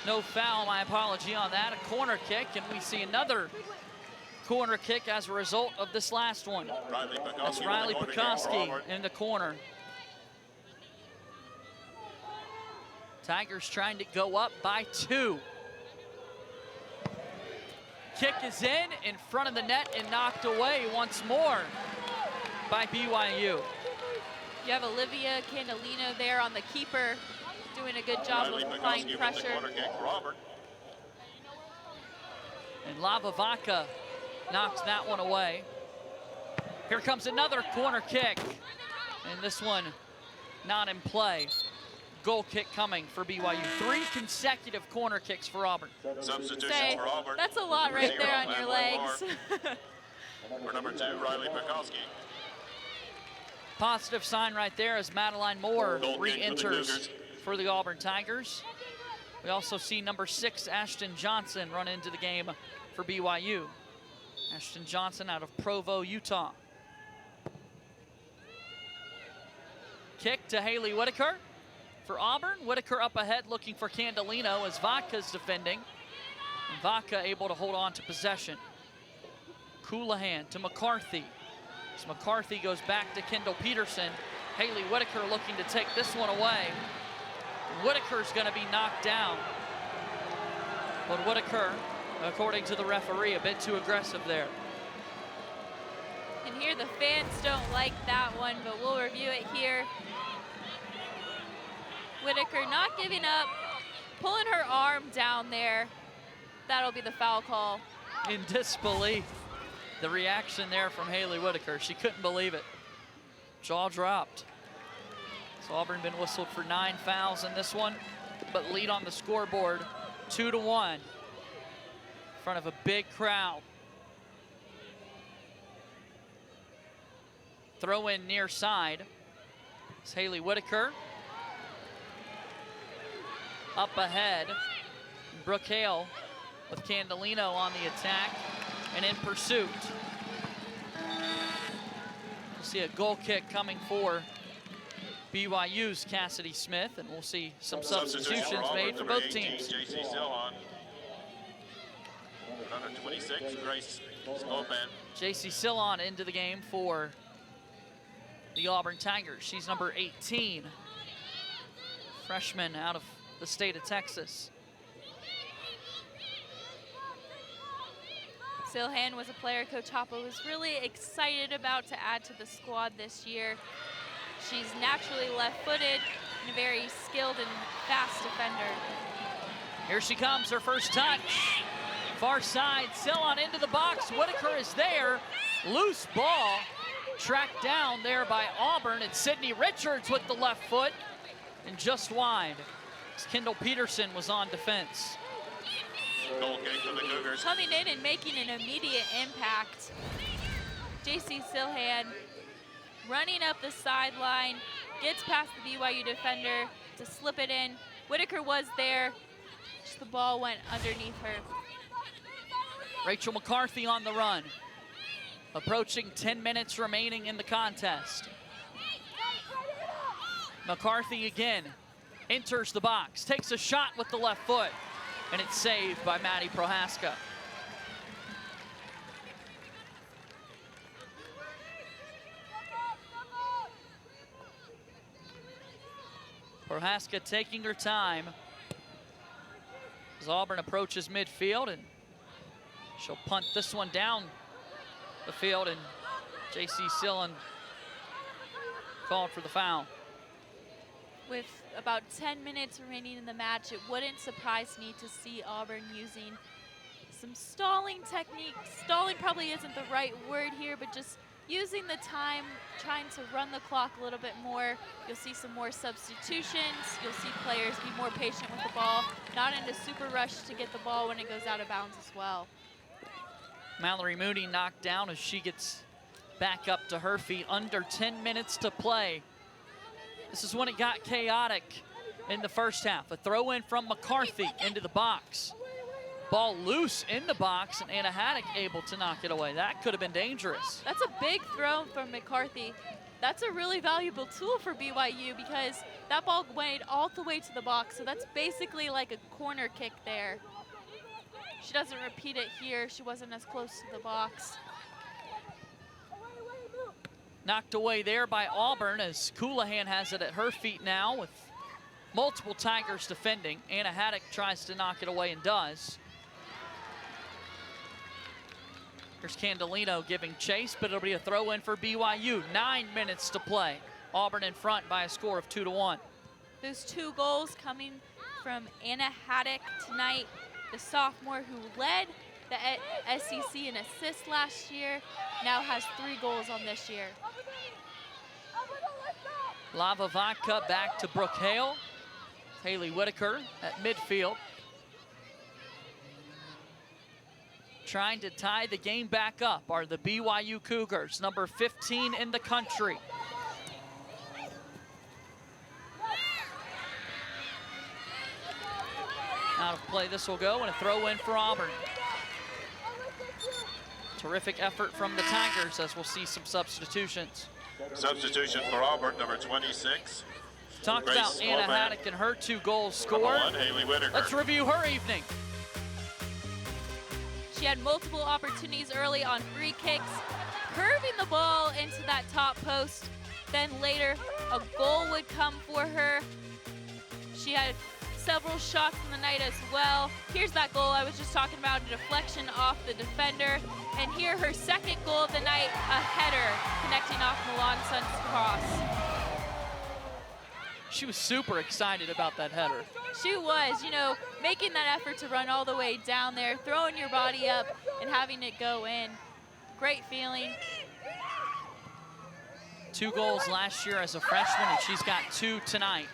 Speaker 2: No foul, my apology on that. A corner kick, and we see another corner kick as a result of this last one. That's Riley Pagoski in the corner. Tigers trying to go up by 2. kick is in front of the net and knocked away once more by BYU.
Speaker 1: You have Olivia Candelino there on the keeper, doing a good job of applying pressure.
Speaker 2: And Lava Vaca knocks that one away. Here comes another corner kick, and this one not in play. Goal kick coming for BYU. 3 consecutive corner kicks for Auburn.
Speaker 3: Substitution for Auburn.
Speaker 1: That's a lot right there on your legs.
Speaker 3: For number 2, Riley Pekoski.
Speaker 2: Positive sign right there as Madeline Moore re-enters for the Auburn Tigers. We also see number 6, Ashton Johnson, run into the game for BYU. Ashton Johnson out of Provo, Utah. Kick to Haley Whitaker for Auburn. Whitaker up ahead looking for Candelino as Vaca's defending. And Vaca able to hold on to possession. Coulihan to McCarthy. As McCarthy goes back to Kendall Peterson. Haley Whitaker looking to take this one away. Whitaker's going to be knocked down. But Whitaker, according to the referee, a bit too aggressive there.
Speaker 1: And here the fans don't like that one, but we'll review it here. Whitaker not giving up, pulling her arm down there. That'll be the foul call.
Speaker 2: In disbelief. The reaction there from Haley Whitaker. She couldn't believe it. Jaw dropped. So Auburn been whistled for 9 fouls in this one, but lead on the scoreboard 2-1 in front of a big crowd. Throw in near side. It's Haley Whitaker. Up ahead, Brooke Hale with Candelino on the attack and in pursuit. We'll see a goal kick coming for BYU's Cassidy Smith, and we'll see some substitutions made for both teams.
Speaker 3: JC Silhan. Number 26, Grace Spopan.
Speaker 2: JC Silhan into the game for the Auburn Tigers. She's number 18. Freshman out of the state of Texas.
Speaker 1: Silhan was a player Coach Hoppe was really excited about to add to the squad this year. She's naturally left-footed and a very skilled and fast defender.
Speaker 2: Here she comes, her first touch. Far side, Silhan into the box. Whitaker is there. Loose ball tracked down there by Auburn. It's Sydney Richards with the left foot and just wide. Kendall Peterson was on defense.
Speaker 3: Goal kick for the Cougars.
Speaker 1: Coming in and making an immediate impact. JC Silhan running up the sideline, gets past the BYU defender to slip it in. Whitaker was there, just the ball went underneath her.
Speaker 2: Rachel McCarthy on the run. Approaching 10 minutes remaining in the contest. McCarthy again enters the box, takes a shot with the left foot, and it's saved by Maddie Prohaska. Prohaska taking her time as Auburn approaches midfield, and she'll punt this one down the field, and JC Silhan called for the foul.
Speaker 1: With about 10 minutes remaining in the match, it wouldn't surprise me to see Auburn using some stalling technique. Stalling probably isn't the right word here, but just using the time, trying to run the clock a little bit more. You'll see some more substitutions. You'll see players be more patient with the ball, not in a super rush to get the ball when it goes out of bounds as well.
Speaker 2: Mallory Mooney knocked down as she gets back up to her feet. Under 10 minutes to play. This is when it got chaotic in the first half. A throw in from McCarthy into the box. Ball loose in the box, and Anna Haddock able to knock it away. That could have been dangerous.
Speaker 1: That's a big throw from McCarthy. That's a really valuable tool for BYU because that ball went all the way to the box, so that's basically like a corner kick there. She doesn't repeat it here. She wasn't as close to the box.
Speaker 2: Knocked away there by Auburn as Coulihan has it at her feet now with multiple Tigers defending. Anna Haddock tries to knock it away and does. Here's Candelino giving chase, but it'll be a throw in for BYU. 9 minutes to play. Auburn in front by a score of 2-1.
Speaker 1: Those 2 goals coming from Anna Haddock tonight, the sophomore who led the SEC in assists last year, now has 3 goals on this year.
Speaker 2: Lava Vodka back to Brooke Hale. Haley Whitaker at midfield. Trying to tie the game back up are the BYU Cougars, number 15 in the country. Out of play this will go, and a throw in for Auburn. Terrific effort from the Tigers as we'll see some substitutions.
Speaker 3: Substitution for Auburn, number 26.
Speaker 2: Talked
Speaker 3: Grace
Speaker 2: about Anna
Speaker 3: Orban.
Speaker 2: Haddock and her 2 goals
Speaker 3: Number
Speaker 2: scored.
Speaker 3: 1, Haley Whitaker.
Speaker 2: Let's review her evening.
Speaker 1: She had multiple opportunities early on free kicks, curving the ball into that top post. Then later, a goal would come for her. She had several shots in the night as well. Here's that goal I was just talking about, a deflection off the defender. And here, her 2nd goal of the night, a header connecting off Milan Sun's cross.
Speaker 2: She was super excited about that header.
Speaker 1: She was, you know, making that effort to run all the way down there, throwing your body up and having it go in. Great feeling.
Speaker 2: 2 goals last year as a freshman, and she's got 2 tonight.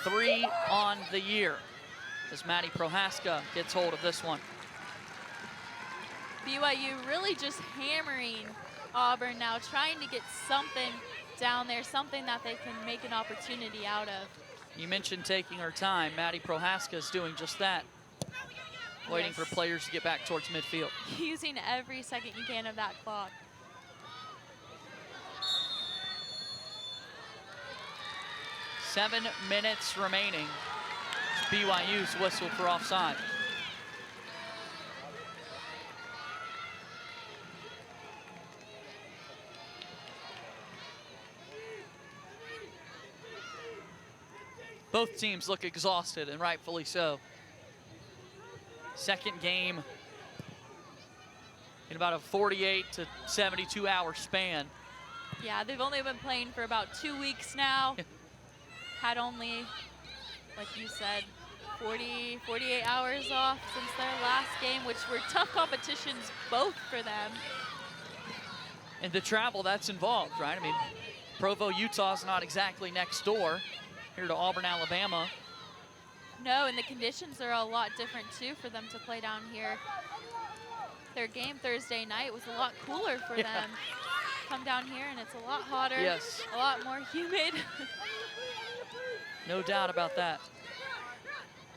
Speaker 2: 3 on the year as Maddie Prohaska gets hold of this one.
Speaker 1: BYU really just hammering Auburn now, trying to get something down there, something that they can make an opportunity out of.
Speaker 2: You mentioned taking her time. Maddie Prohaska is doing just that. Waiting for players to get back towards midfield.
Speaker 1: Using every second you can of that clock.
Speaker 2: Seven minutes remaining. It's BYU's whistle for offside. Both teams look exhausted, and rightfully so. Second game in about a 48 to 72 hour span.
Speaker 1: Yeah, they've only been playing for about 2 weeks now. Had only, like you said, 48 hours off since their last game, which were tough competitions both for them.
Speaker 2: And the travel that's involved, right? I mean, Provo, Utah's not exactly next door here to Auburn, Alabama.
Speaker 1: No, and the conditions are a lot different too for them to play down here. Their game Thursday night was a lot cooler for them. Come down here and it's a lot hotter,
Speaker 2: Yes.
Speaker 1: a lot more humid.
Speaker 2: No doubt about that.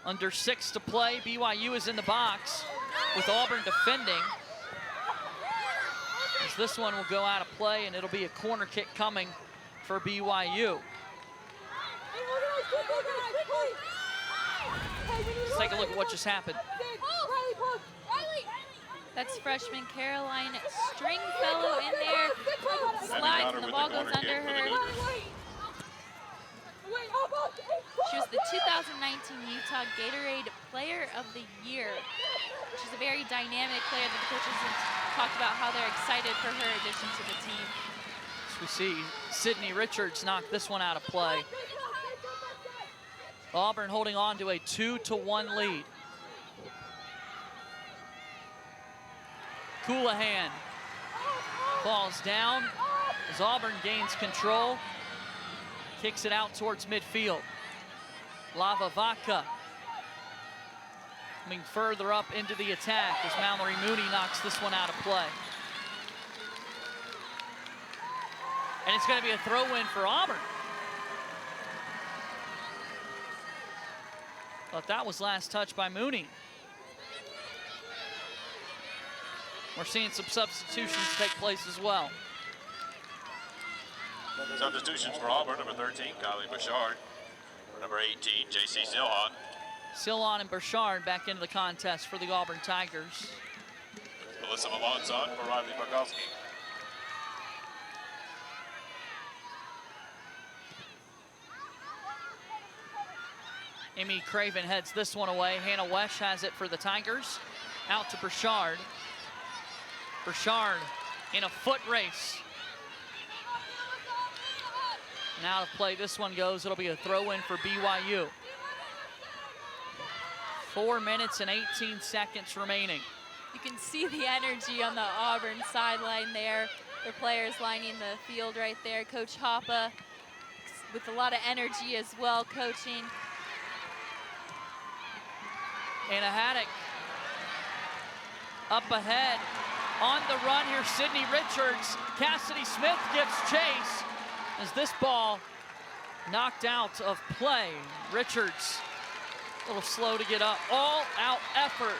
Speaker 2: Under 6 to play, BYU is in the box with Auburn defending. As this one will go out of play, and it'll be a corner kick coming for BYU. Let's take a look at what just happened.
Speaker 1: That's freshman Caroline Stringfellow in there. Slides and the ball goes under her. She was the 2019 Utah Gatorade Player of the Year. She's a very dynamic player that the coaches have talked about how they're excited for her addition to the team.
Speaker 2: As we see Sydney Richards knock this one out of play. Auburn holding on to a 2-1 lead. Coulihan falls down as Auburn gains control. Kicks it out towards midfield. Lava Vodka coming further up into the attack as Mallory Mooney knocks this one out of play. And it's going to be a throw-in for Auburn. Thought that was last touch by Mooney. We're seeing some substitutions take place as well.
Speaker 3: Substitutions for Auburn, number 13, Kylie Bouchard. Number 18, JC Silhan.
Speaker 2: Silhan and Burchard back into the contest for the Auburn Tigers.
Speaker 3: Melissa Melanson for Riley Bogowski.
Speaker 2: Amy Craven heads this one away. Hannah Wesh has it for the Tigers. Out to Burchard. Burchard in a foot race. Now to play this one goes, it'll be a throw in for BYU. 4 minutes and 18 seconds remaining.
Speaker 1: You can see the energy on the Auburn sideline there. Their players lining the field right there. Coach Hoppe with a lot of energy as well, coaching.
Speaker 2: Anna Haddock up ahead. On the run here, Sydney Richards. Cassidy Smith gives chase as this ball knocked out of play. Richards a little slow to get up. All-out effort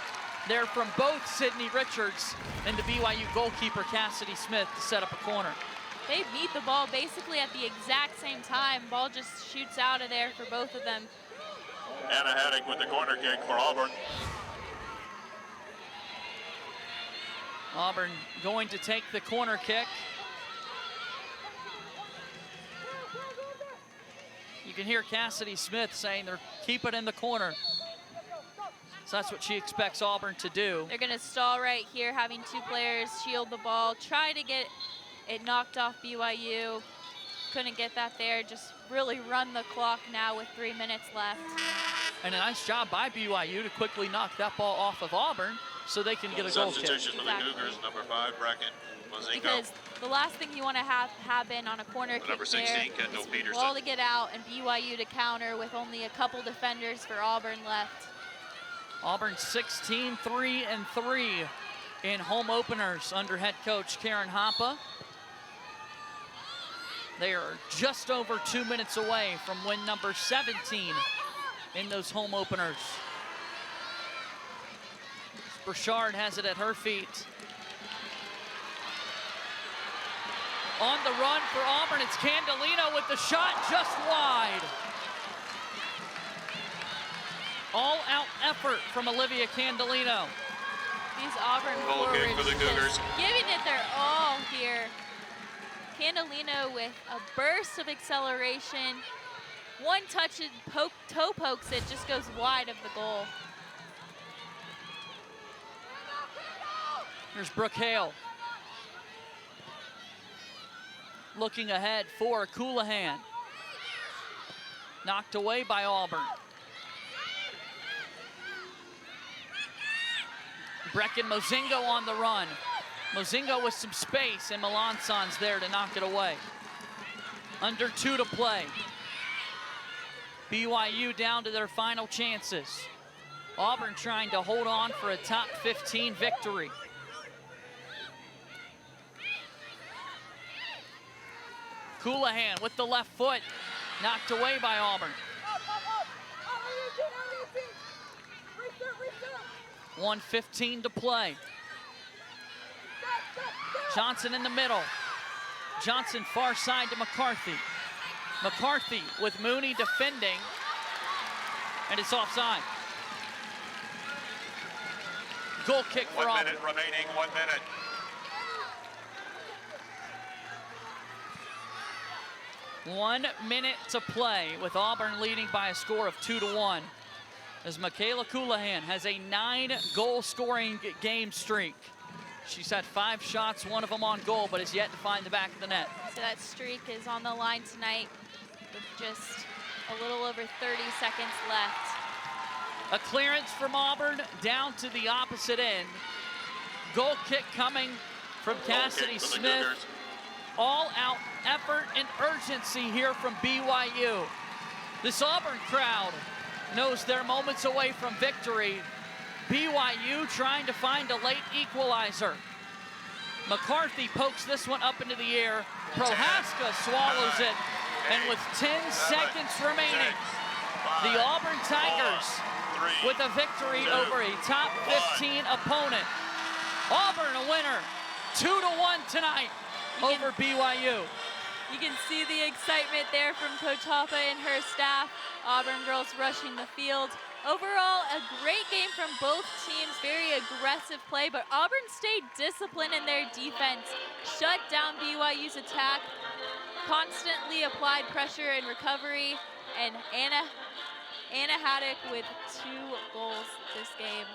Speaker 2: there from both Sydney Richards and the BYU goalkeeper Cassidy Smith to set up a corner.
Speaker 1: They meet the ball basically at the exact same time. Ball just shoots out of there for both of them.
Speaker 3: Anna Haddock with the corner kick for Auburn.
Speaker 2: Auburn going to take the corner kick. You can hear Cassidy Smith saying they're keep it in the corner. So that's what she expects Auburn to do.
Speaker 1: They're gonna stall right here, having two players shield the ball, try to get it knocked off BYU. Couldn't get that there, just really run the clock now with 3 minutes left.
Speaker 2: And a nice job by BYU to quickly knock that ball off of Auburn so they can get a goal kick.
Speaker 3: Substitution for the Cougars, number 5, Bracken Mozingo.
Speaker 1: Because the last thing you want to have happen on a corner kick
Speaker 3: Number 16,
Speaker 1: there
Speaker 3: Kendall
Speaker 1: is
Speaker 3: Peterson.
Speaker 1: ball to get out and BYU to counter with only a couple defenders for Auburn left.
Speaker 2: Auburn 16-3-3 in home openers under head coach Karen Hoppe. They are just over 2 minutes away from win number 17 in those home openers. Burchard has it at her feet. On the run for Auburn, it's Candolino with the shot just wide. All-out effort from Olivia Candolino.
Speaker 1: These Auburn
Speaker 3: Goal kick
Speaker 1: forwards
Speaker 3: for the Cougars.
Speaker 1: just giving it their all here. Candolino with a burst of acceleration. One touch and toe pokes it, just goes wide of the goal.
Speaker 2: Here's Brooke Hale. Looking ahead for Coulihan. Knocked away by Auburn. Brecken Mozingo on the run. Mozingo with some space, and Melanson's there to knock it away. Under 2 to play. BYU down to their final chances. Auburn trying to hold on for a top 15 victory. Coulihan with the left foot, knocked away by Auburn. 1:15 to play. Johnson in the middle. Johnson far side to McCarthy. McCarthy with Mooney defending, and it's offside. Goal kick for
Speaker 3: 1
Speaker 2: Auburn.
Speaker 3: minute remaining, 1 minute.
Speaker 2: One minute to play with Auburn leading by a score of 2-1. As Michaela Coulihan has a 9-goal scoring game streak. She's had 5 shots, 1 of them on goal, but has yet to find the back of the net.
Speaker 1: So that streak is on the line tonight with just a little over 30 seconds left.
Speaker 2: A clearance from Auburn down to the opposite end. Goal kick coming from Cassidy Smith. All-out effort and urgency here from BYU. This Auburn crowd knows they're moments away from victory. BYU trying to find a late equalizer. McCarthy pokes this one up into the air. Prohaska swallows it. And with 10 seconds remaining, the Auburn Tigers with a victory over a top 15 opponent. Auburn a winner, 2-1 tonight over BYU.
Speaker 1: You can see the excitement there from Coach Hoppe and her staff. Auburn girls rushing the field. Overall, a great game from both teams, very aggressive play, but Auburn stayed disciplined in their defense, shut down BYU's attack, constantly applied pressure and recovery, and Anna Haddock with 2 goals this game.